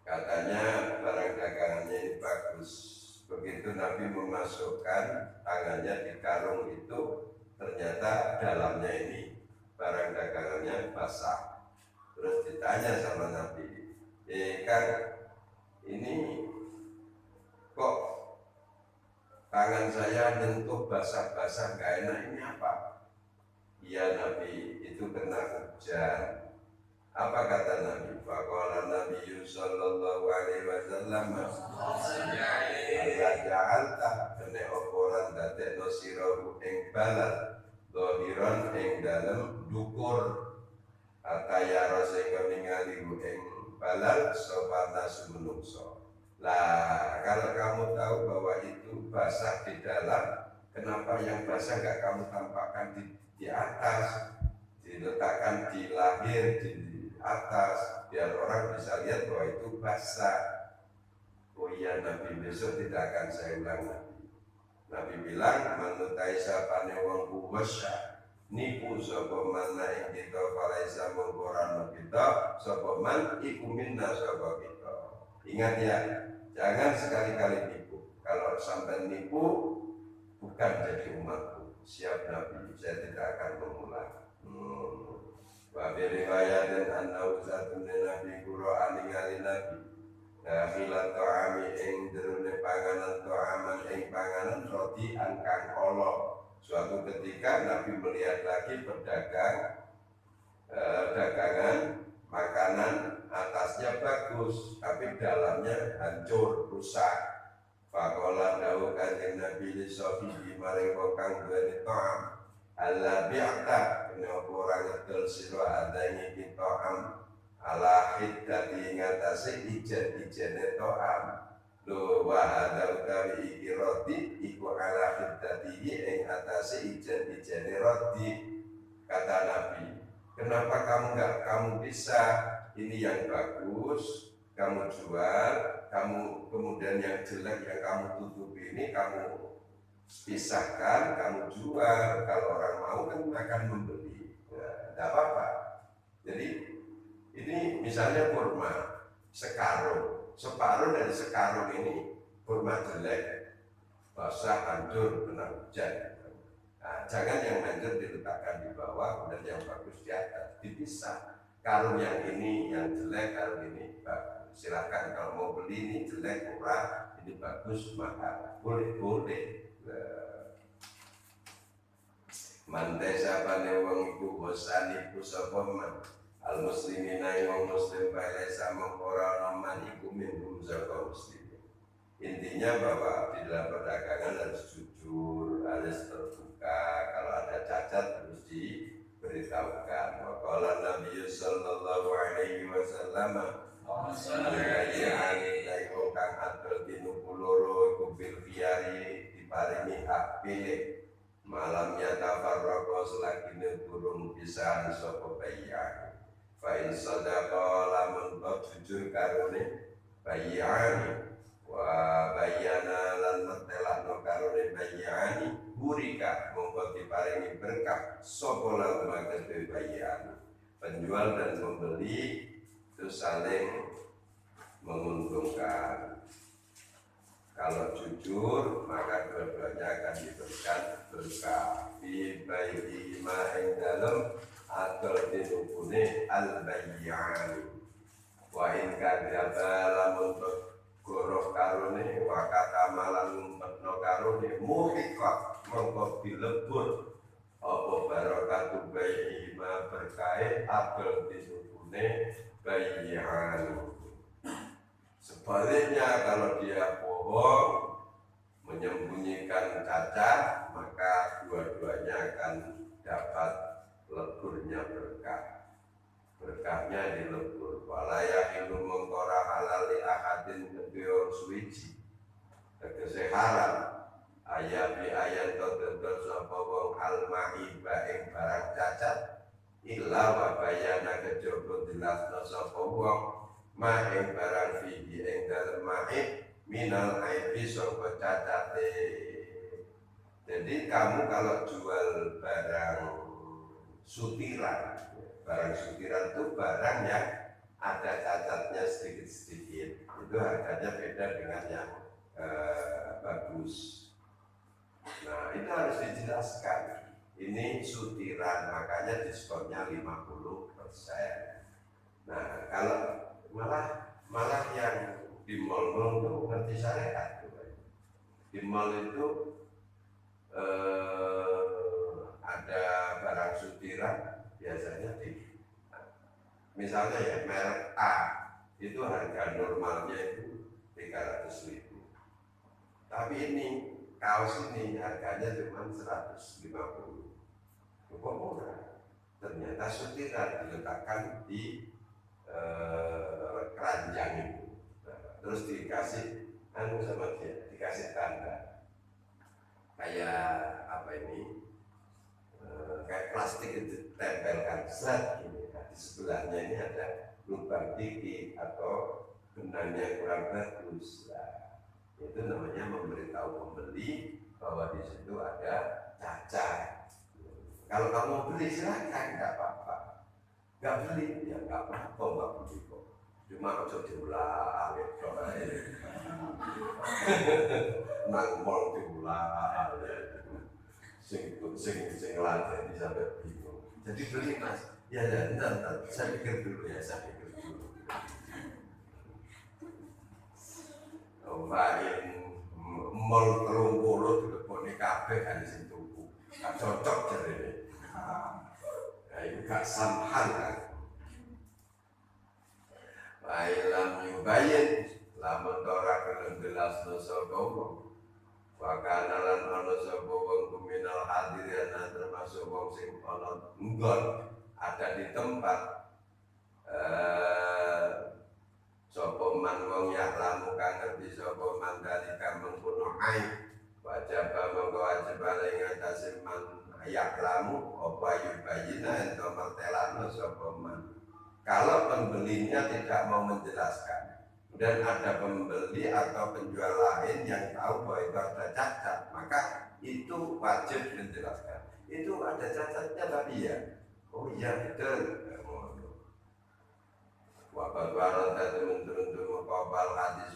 [SPEAKER 1] katanya barang dagangannya ini bagus. Begitu Nabi memasukkan tangannya di karung itu, ternyata dalamnya ini barang dagangannya basah. Terus ditanya sama Nabi, Kang, ini kok tangan saya nyentuh basah-basah gak enak, ini apa? Iya Nabi, itu kena hujan. Apa kata Nabi? Faqala Nabi sallallahu alaihi wasallam, Allah ja'alta kene oporan dadekno sirahu ing balat dohiron ing dalem dukur ataya sehingga ningali ing balat sopan nasu menungso. Lah kalau kamu tahu bahwa itu basah di dalam, kenapa yang basah gak kamu tampakkan di atas, diletakkan di lahir, di atas, biar orang bisa lihat bahwa itu basah. Oh iya Nabi, besok tidak akan saya ulang Nabi. Nabi bilang, manutai sapane wong kuwasa nipu sapa man ing kita falaisa mengkoran kita sapa man iku minna sapa kita. Ingat ya, jangan sekali-kali nipu. Kalau sampai nipu, bukan jadi umatku. Siap Nabi, saya tidak akan mengulang. Wa bi riwayatin anna uzatun nabi qur'an ningali nabi dakhilan ta'ami ing derune panganan ta'aman ing panganan roti angkang olo. Suatu ketika Nabi melihat lagi pedagang dagangan makanan, atasnya bagus tapi dalamnya hancur, rusak. Faqala dawu kanjeng Nabi li sahibi maring wong kang duweni ta'am, Allah bi'ata kena orang ngedol siro adanya kita am ala hiddati ngatasi ijen-ijene to'am lo wahada utawi iki roti iku ala hiddati ing atasi ijen-ijene roti. Kata Nabi, kenapa kamu bisa ini yang bagus kamu jual, kamu kemudian yang jelek yang kamu tutupi ini kamu pisahkan, kamu jual. Kalau orang mau kan akan membeli, tidak apa-apa. Jadi ini misalnya kurma sekarung, separuh dari sekarung ini kurma jelek, basah, hancur, kena hujan. Nah, jangan yang hancur diletakkan di bawah, dan yang bagus di atas, dipisah. Karung yang ini yang jelek, karung ini bagus. Silakan kalau mau beli ini jelek, murah, ini bagus, mahal, boleh-boleh. Mantai sapane wong iku bosani ku sapa man al muslimina wong muslim bae sama ora man iku minhum sapa muslim. Intinya bahwa di dalam perdagangan harus jujur, harus terbuka. Kalau ada cacat harus diberitahukan. Waqala Nabi sallallahu alaihi wasallam al-kayyan dari kang adol tinupuloro iku bil khiyari diparingi hak pilih malamnya tafarraqo selagine turun pisan sapa bayan fa in sadaqa lamun jujur karone bayan wa bayana lan metelakno karone bayan burika monggo diparingi berkah sapa lan magete bayan. Penjual dan pembeli itu saling menguntungkan. Kalau jujur maka dua-duanya akan diberikan berkah. Fi bayi ma ing dalem atau tinupune al-bayyan. Wa in kadzaba lamun goroh karone wa kata malan ngumpetno karone muhiqat mongko dilebur apa barakatu bayi ma berkahe atau tinupune bayyan. Sebaliknya kalau dia bohong, menyembunyikan cacat, maka dua-duanya akan dapat leburnya berkah. Berkahnya dilebur. Walaya ilmu mengkora halal li akadin kedua suwiji. Tegese haram. Ayat bi ayat tertentu sapa wong al-ma'iba ing barang cacat. Illa wa bayana kejaba dilasna sapa wong ma ing barang fihi ing dalem ma'ib minal aibi sangka cacate. Jadi kamu kalau jual barang sutiran itu barang yang ada cacatnya sedikit-sedikit, itu harganya beda dengan yang bagus. Nah itu harus dijelaskan. ini sutiran, makanya diskonnya 50%. Nah, kalau malah yang di mall itu ngerti syariat. Di mall itu ada barang sutiran, biasanya misalnya ya merek A itu harga normalnya itu 300.000, tapi ini kaos ini harganya cuma 150. Kok murah? Ternyata sutiran diletakkan di keranjang itu. Nah, terus dikasih sama dia, dikasih tanda kayak apa ini, kayak plastik itu tempelkan set ini. Nah, di sebelahnya ini ada lubang dikit atau benangnya kurang bagus. Nah, itu namanya memberitahu pembeli bahwa di situ ada cacat. Kalau kamu beli silakan, nggak apa-apa. Nggak beli ya nggak apa-apa, nggak beli kok. Cuma ojo diulang gitu aja. Nang mall diulang. Sing latih sampai bingung. Jadi beli mas, ya entar, saya pikir dulu ya, saya pikir dulu. Main mall 30 dileboni kabeh kan sing tuku. Gak cocok jarene. Nah, itu gak samhan kan. Ailam yubayin lamun ora kelem jelasno sapa wong. Wakana lan ana sapa wong kuminal hadirin, termasuk wong sing ana nggon ada di tempat sapa man wong ya lamu kang ngerti sapa man dalika mengkono aib wajib monggo wajib ing atase man ya lamu apa yubayina ento martelano sapa man. Kalau pembelinya tidak mau menjelaskan dan ada pembeli atau penjual lain yang tahu bahwa itu ada cacat, maka itu wajib menjelaskan. Itu ada cacatnya tapi ya, oh iya betul. Wabal barat dan menurun mengkabal hadis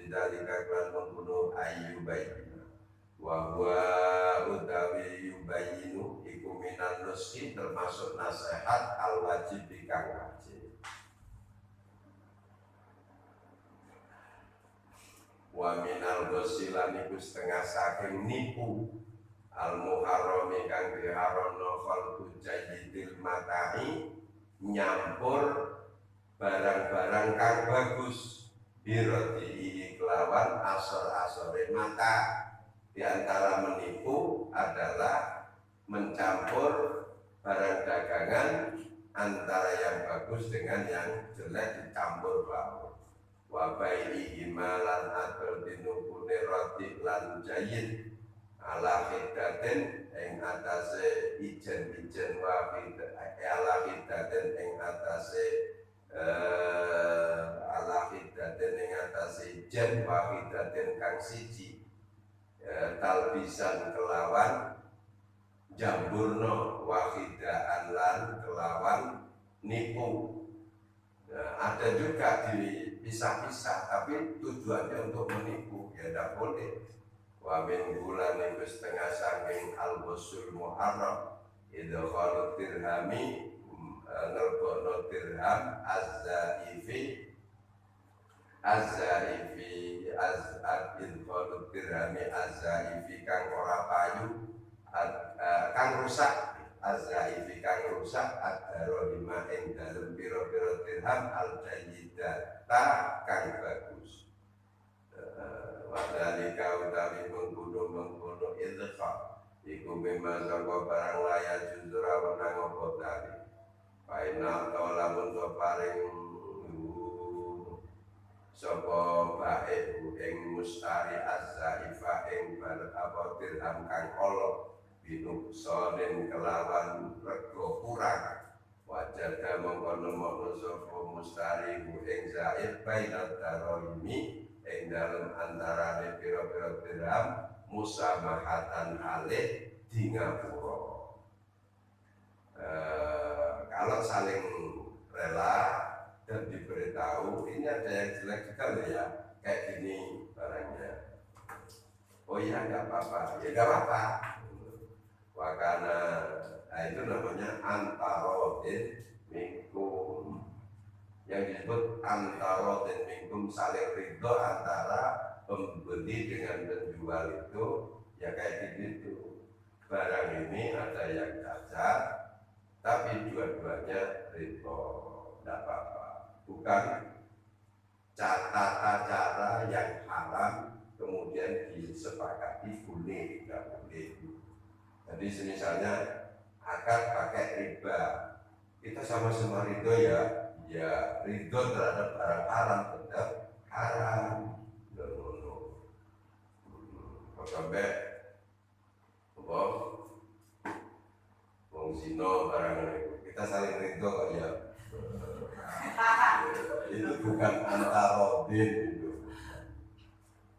[SPEAKER 1] bidalika klan membunuh ayyubayina. Wahwa utawi yubayinu iku minan nuski, termasuk nasihat al wajib kang wajib. Wa minal gosilan iku setengah saking nipu al muharrami kang diharamno khalqu jayyidil mata'i, nyampur barang-barang kang bagus biroti kelawan asor-asore mata. Di antara menipu adalah mencampur barang dagangan antara yang bagus dengan yang jelek dicampur baur. Wa bai'i imalan adol dinukune roti lan jayin ala hidatin ing atase ijen-ijen wa ala hidatin ing atase ala hidatin ing atase ijen wa hidatin kang siji talbisan kelawan jamburno wahidaan lan kelawan nipu. Nah, ada juga dipisah-pisah tapi tujuannya untuk menipu, ya tidak boleh. Wa min bulan itu setengah saking al-busul muharram idkhalu dirhami ngelbono dirham az-zaifi idkhalu dirhami az-zaifi kang ora payu kang rusak, az-zaifi kang rusak ad-darahima ing dalem pira-pira dirham al-jayyidata kang bagus. Wadhalika utawi mengkono idkhal iku mimma sangka barang laya juzura wenang apa tali. Paina lamun to paring sapa bae ing mustari az-zaifa ing apa dirham kang ala binuksonin kelawan rego kurang. Wajada mengkono mono sapa mustari ing zaif bainat darahimi ing dalem antarane pira-pira dirham musamahatan alih di ngapura. Kalau saling rela dan diberitahu ini ada yang jelek juga loh ya, kayak gini barangnya. Oh iya nggak apa-apa, ya nggak apa-apa. Wakana Nah itu namanya antarodin minkum. Yang disebut antarodin minkum saling ridho antara pembeli dengan penjual itu ya kayak gitu. Barang ini ada yang cacat, tapi dua-duanya ridho, tidak apa-apa. Bukan tata cara yang haram kemudian disepakati boleh, tidak boleh. Jadi misalnya akad pakai riba, kita sama-sama ridho ya ridho terhadap barang haram tetap haram. Sampai wong zina barang kita saling ridho kok ya. Itu bukan antarodin itu.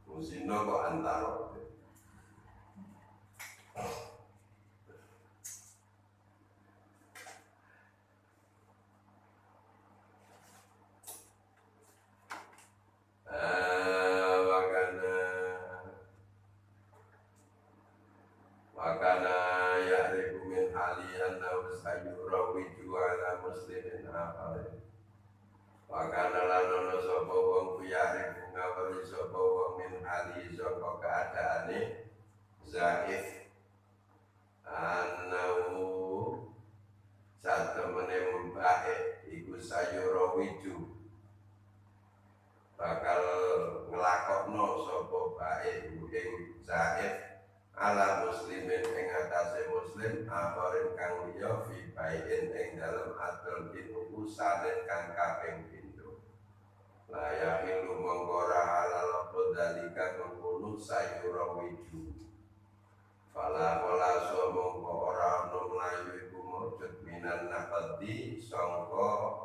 [SPEAKER 1] Wong zina kok antarodin. Wakana ya'rifu min hali annahu sayurawiju ala muslimin akhar. Wakana lanono sapa wong ya'rifu ngawari sapa wong min hali sapa keadaane zaif annahu satemene mbae iku sayurawiju bakal nglakokno sapa bae ing zaif ala muslimin ing atase muslim akhirin kang liya fi baiin ing dalem adol dinuku sanen kang kaping pindho la ya ilu mongkora halal dalika mengkono sayura wiju fala wala so mongko ora ono mlayu iku mujud minan naqdi sangka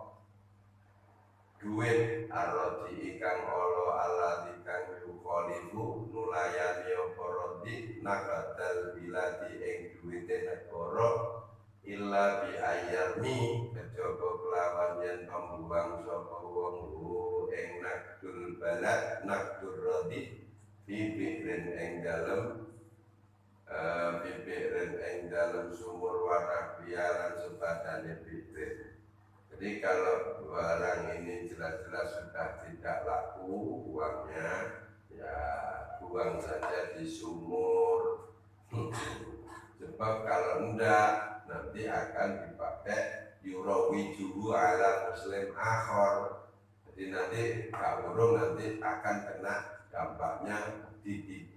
[SPEAKER 1] duit arrodi ikang olo ala dikang yukolibu nulayani oporodi nakadal biladi ing duwite negara illa bi ayami kejaba kelawan yen pembuang sapa wong ing nakdul balad nakdur rodi bibikrin ing dalem bibikrin ing dalem sumur warah biaran sebadane bibik. Jadi kalau barang ini jelas-jelas sudah tidak laku uangnya, ya buang saja di sumur. Sebab kalau enggak nanti akan dipakai yurawijuhu ala muslim akhor. Jadi nanti burung nanti akan kena dampaknya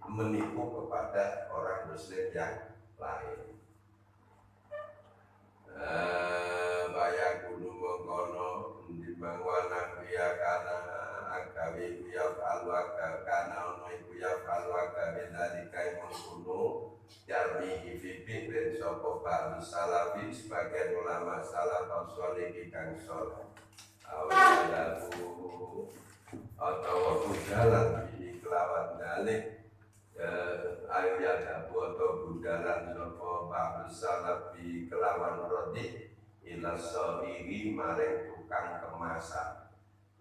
[SPEAKER 1] menipu kepada orang muslim yang lain. Bayak kudu mengkono dimbang wana kuya kana agawi kuya falwaka kana ono iku ya falwaka bedali kai mengkono jarmi hifipi dan sopo ba'du salafi sebagian ulama salaf al-solih kang soleh awalaku atau waktu jalan di kelawan dalik ayat abu atau budalan sopo ba'du salafi kelawan rodi ila sohiri maring tukang kemasan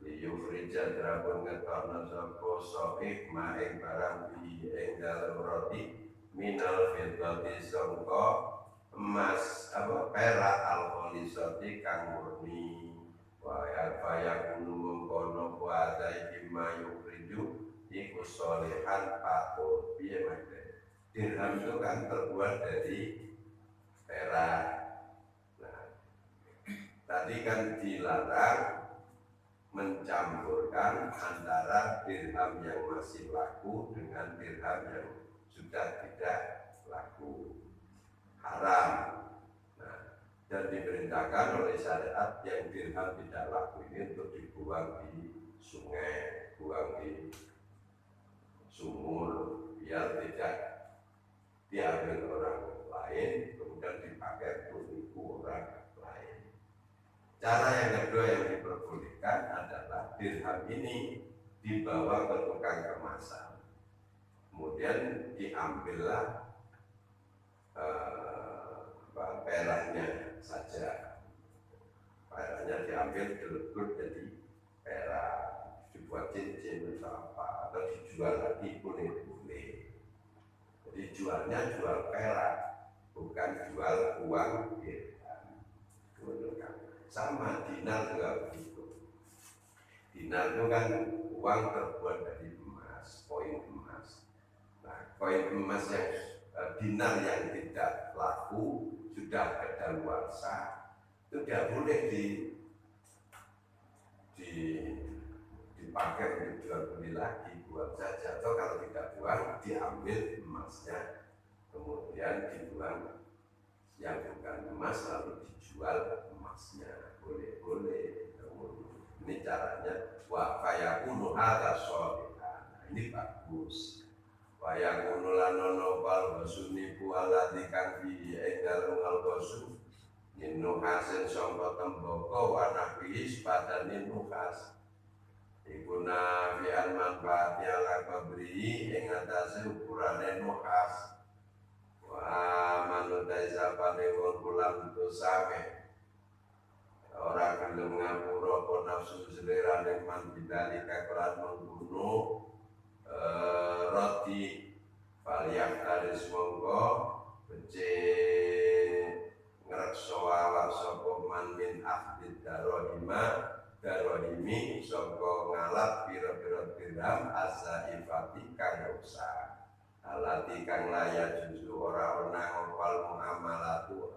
[SPEAKER 1] liyuk rija drabun ngetokna sopo sohik maring barang bi ing dalem rodi minal fiddati sangka emas apa perak alkoholisati kang murni wa ya kuno mengkono puasa iki mayuk riju iku solehan patut piye maksudnya dirham itu kan terbuat dari perak. Nah tadi kan dilarang mencampurkan antara dirham yang masih laku dengan dirham yang sudah tidak laku, haram. Nah, dan diperintahkan oleh syariat yang dirham tidak laku ini untuk dibuang di sungai, buang di sumur, biar tidak diambil orang lain, kemudian dipakai untuk nipu orang lain. Cara yang kedua yang diperbolehkan adalah dirham ini dibawa ke tukang kemasan. Kemudian diambillah peraknya saja. Peraknya diambil dilebur jadi perak, dibuat cincin atau apa, atau dijual lagi pun itu boleh. Jadi jualnya jual perak, bukan jual uang. uang dirham. Sama dinar juga begitu. Dinar itu kan uang terbuat dari emas, koin emas. Nah, koin emas yang dinar yang tidak laku sudah kadaluarsa itu tidak boleh dipakai untuk jual beli lagi, buang saja. Atau kalau tidak buang, diambil emasnya, kemudian dibuang yang bukan emas lalu dijual emasnya. Boleh. Ini caranya. Wa fayakunu hadza sholihan. Ini bagus. Wayakunu lanono bal wasuniku alladzi kang fi enggal ngalgosu ninu hasin sangka temboko wa nahwi sepadane nukas iku nafian manfaat ala kabri ing atase ukurane nukas wa manutai sapane wong kulam dosame ora gelem ngapura apa nafsu selirane man bidali kakelan mengbunuh roti paliak taris monggo becik ngrekso awak sapa man min ahdid darohimi saka ngalap pira-pira dirham asaifati kang rusak alati kang layak justru ora ana ngopal muamalatu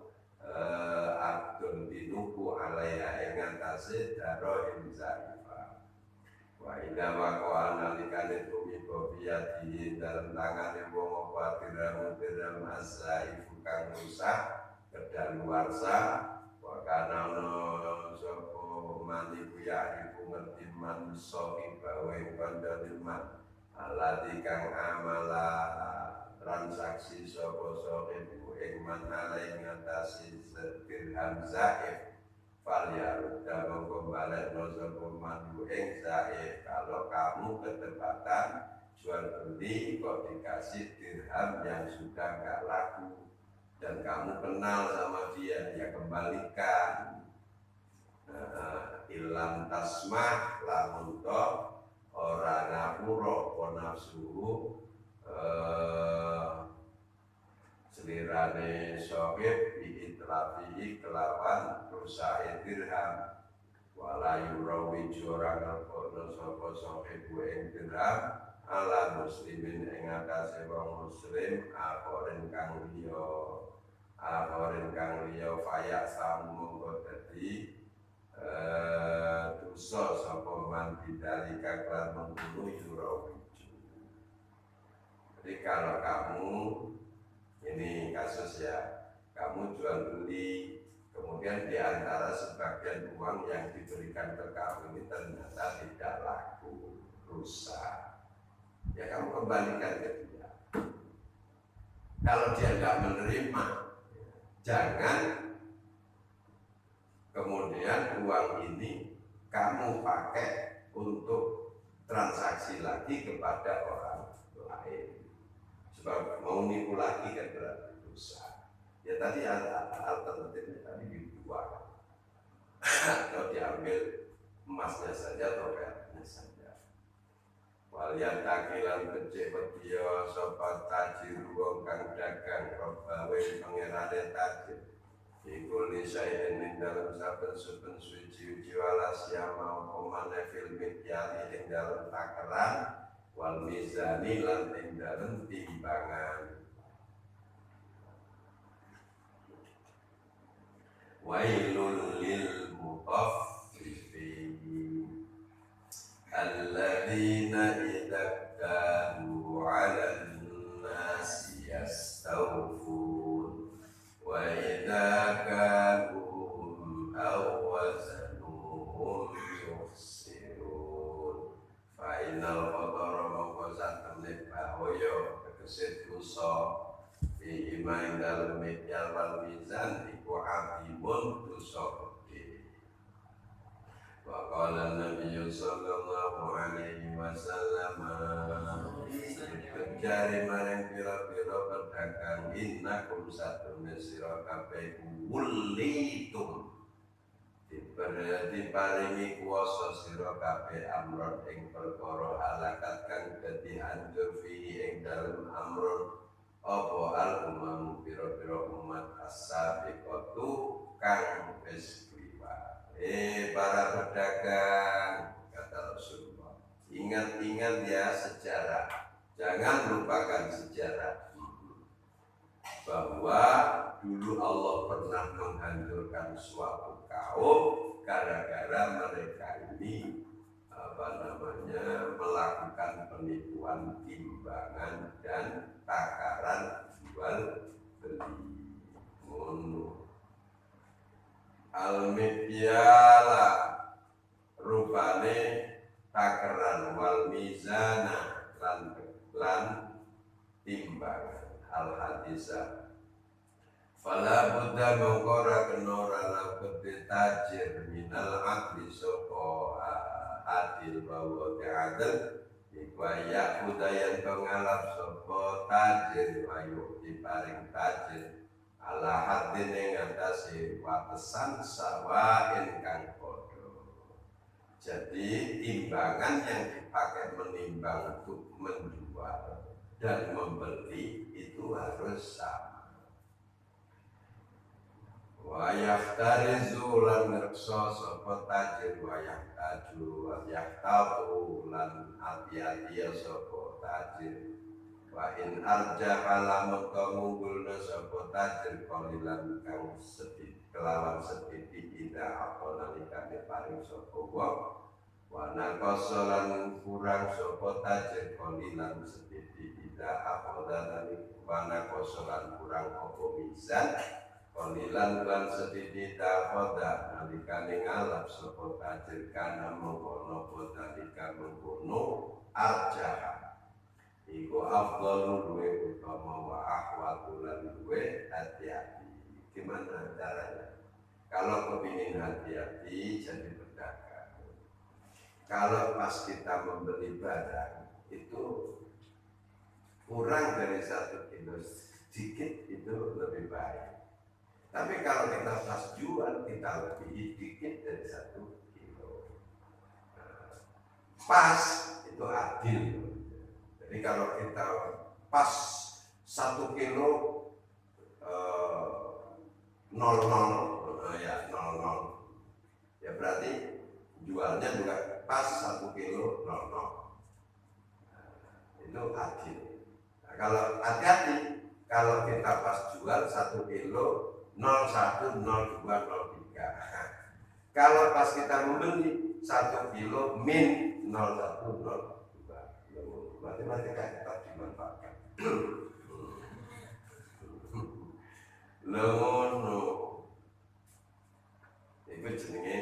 [SPEAKER 1] abdun dinuku alaya ing atase darohim zaifah. Wa idza waqa analikane tumiko biyadi dalam tangane wong apa dirham asaifu kang rusak kedaluarsa wa kana sapa mani kuya iku ngerti man sohi bawe kandhane man alati kang amala transaksi sapa ibu ing man alai ngatasi dirham zaif Falyarudda mengkembali nozakum madu ing zaif. Kalau kamu ketepatan jual beli kok dikasih dirham yang sudah gak laku dan kamu kenal sama dia, ya kembalikan. Ilam tasmah lamun toh ora ngapura apa nafsuhu selirane sohib biitrafihi kelawan rusae dirham walayu rawi jorang alkono sopo sohibu ing dirham ala muslimin ing atase wong muslim akhorin kang liya fayak samu monggo dadi dosa sapa man bidali kaklan membunuh yurawi. Jadi kalau kamu ini kasus ya, kamu jual beli, kemudian di antara sebagian uang yang diberikan ke kamu ini ternyata tidak laku, rusak. Ya kamu kembalikan ke dia. Kalau dia tidak menerima, jangan kemudian uang ini kamu pakai untuk transaksi lagi kepada orang lain. Sebab mau nipu lagi kan berarti dosa. Ya tadi alternatifnya tadi dibuang atau diambil emasnya saja atau peraknya saja. Walian takilan becik petiyo sopat tajir wong kang dagang robawe pengerane tajir. Iku lisain ing dalam saben-saben suci walas ya mau komane filmit yali ing dalam takaran wal mizani lan ing dalem timbangan. Wailul lil mutaffifin alladzina idza kanu 'alan nasi yastawfun wa idza kanuhum aw wazanuhum yukhsirun fa innal qadara mongko satemene bahaya tegese dosa di iman dalem mikyal wal mizan iku abimun dosa gede. Wa qala Nabi sallallahu alaihi wasallam jari marang pira-pira pedagang innakum satune sira kabeh wulitum diparingi kuwasa sira kabeh amron ing perkara alakat kang dadi hancur fihi ing dalem amron apa al umam pira-pira umat as-sabiqatu kang wis kliwat. Para pedagang, kata Rasulullah, ingat-ingat ya sejarah, jangan lupakan sejarah bahwa dulu Allah pernah menghancurkan suatu kaum gara-gara mereka ini melakukan penipuan timbangan dan takaran jual beli. Al-midyala rupane takaran wal mizana lan timbangan al-hadisah. Fala buddha mengkora kenora labud tajir minal akli soko adil bahwa adil ikwaya budayan pengalap soko tajir wayu diparing tajir ala hadin yang atasi watesan sawain kang podo. Jadi timbangan yang dipakai menimbang untuk menjual dan membeli itu harus sama. Wayah tarizu lan ngerkso sapa tajir wayah taju wayah tabu lan hati-hati sapa tajir wa in arja kalamun ngunggulna sapa tajir kalilan kang sedhik kelawan sedhik tidak apa nalikane paring sapa wong wa naqasa lan kurang sapa tajir kalilan sedhik tidak apa nalikane wa naqasa lan kurang apa mizan konilan lan sedikit dakoda nalikane ngalap sapa tajir kana mengkono bodalika mengkono arjaha iku afdalu luwe utama wa ahwatu lan luwe hati-hati. Gimana caranya? Kalau kepingin hati-hati jadi pedagang. Kalau pas kita membeli barang itu kurang dari 1 kilo sedikit itu lebih baik. Tapi kalau kita pas jual kita lebih dikit dari 1 kilo. Pas itu adil. Jadi kalau kita pas 1 kilo 00 ya 00 ya berarti jualnya juga pas 1 kilo 00. Itu adil. Nah, kalau hati-hati kalau kita pas jual 1 kilo 01, 02, 03. Kalau pas kita membeli 1 kilo min 01, 02. Matematika tetap dimanfaatkan. Ngono. Iku jenenge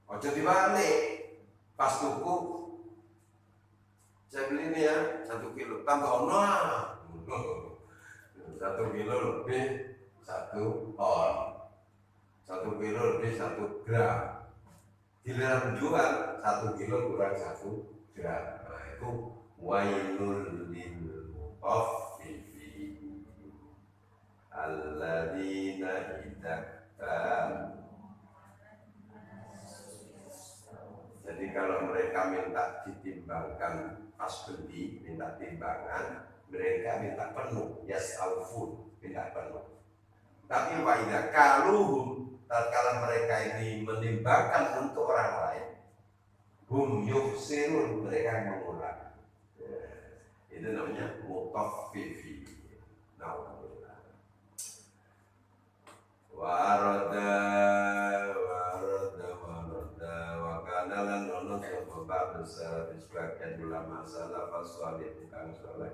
[SPEAKER 1] aja dibalik. Pas tuku saya beli ini ya 1 kilo tambah ono. 1 kilo lebih 1 on 1 kilo lebih 1 gram. Giliran jual 1 kilo kurang 1 gram. Nah itu wailul lil mutaffifin alladzina idza. Jadi kalau mereka minta ditimbangkan pas beli, minta timbangan, mereka minta penuh, yas'aufun, minta penuh. Tapi waidah kaluhum tatkala mereka ini menimbangkan untuk orang lain, hum yuksirun, mereka mengurangi. Itu namanya mutaffifi. Nauzubillah. Warada wa kana lan ono sapa bab sebagian ulama salaf salih tukang saleh.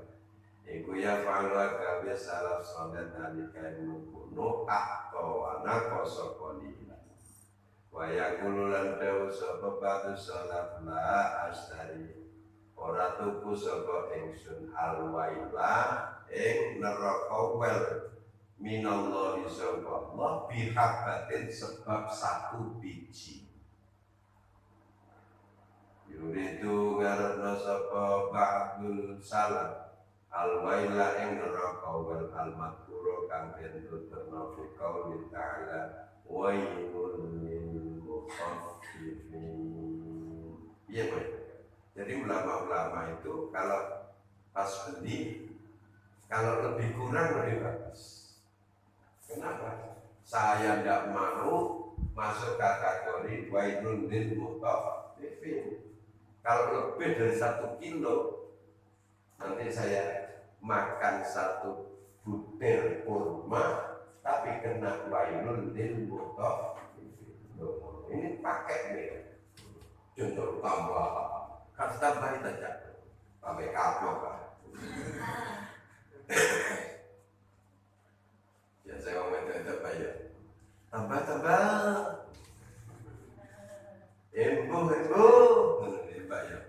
[SPEAKER 1] Iku ya fa'ala gawe salaf saleh nalika mengkono atau ana koso kolila. Wa yaqulu lan dawu sapa ba'du salaf la astari. Ora tuku sapa ingsun alwaila ing neraka wel minallahi sapa Allah bihabatin sebab 1 biji. Yuridu ngarepna sapa ba'dul salaf al-waila ing neraka wal al-madhkura kang den tuturna fi qouli ta'ala wailul lil mutaffifin. Iya, Pak. Jadi ulama-ulama itu kalau pas beli Kalau lebih kurang lebih bagus. Kenapa? Saya tidak mau masuk kategori wailun lil mutaffifin. Kalau lebih dari 1 kilo, nanti saya makan 1 butir kurma, tapi kena wailun lil mutaffifin. Ini pakai nih, contoh tambah, kan tambahin aja, pakai kapok lah. Ya saya ngomong itu apa ya? Tambah. Embuh, Mbak ya.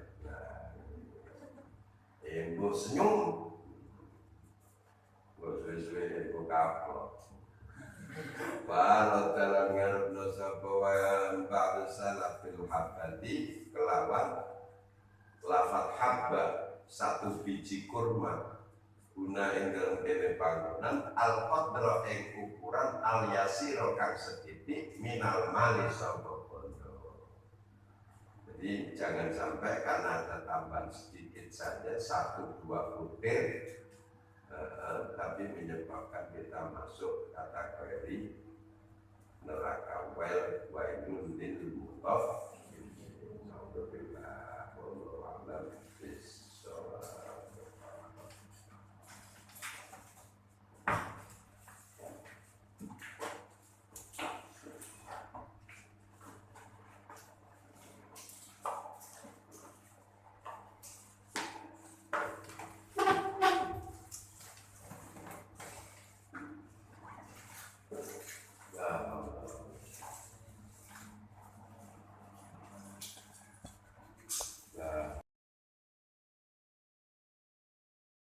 [SPEAKER 1] Embuh senyum. Suwe-suwe embuh kapok. Walau dalam ngarepno sapa wae ba'da salafil habati kelawan lafat habba 1 biji kurma guna ing dalam kene panggonan al-qadra ing ukuran al-yasira kang sedidik minal mali sapa bondo. Jadi jangan sampai karena ada tambahan sedikit saja 1-2 butir tapi menyebabkan kita masuk kategori neraka wailun lil mutaffifin.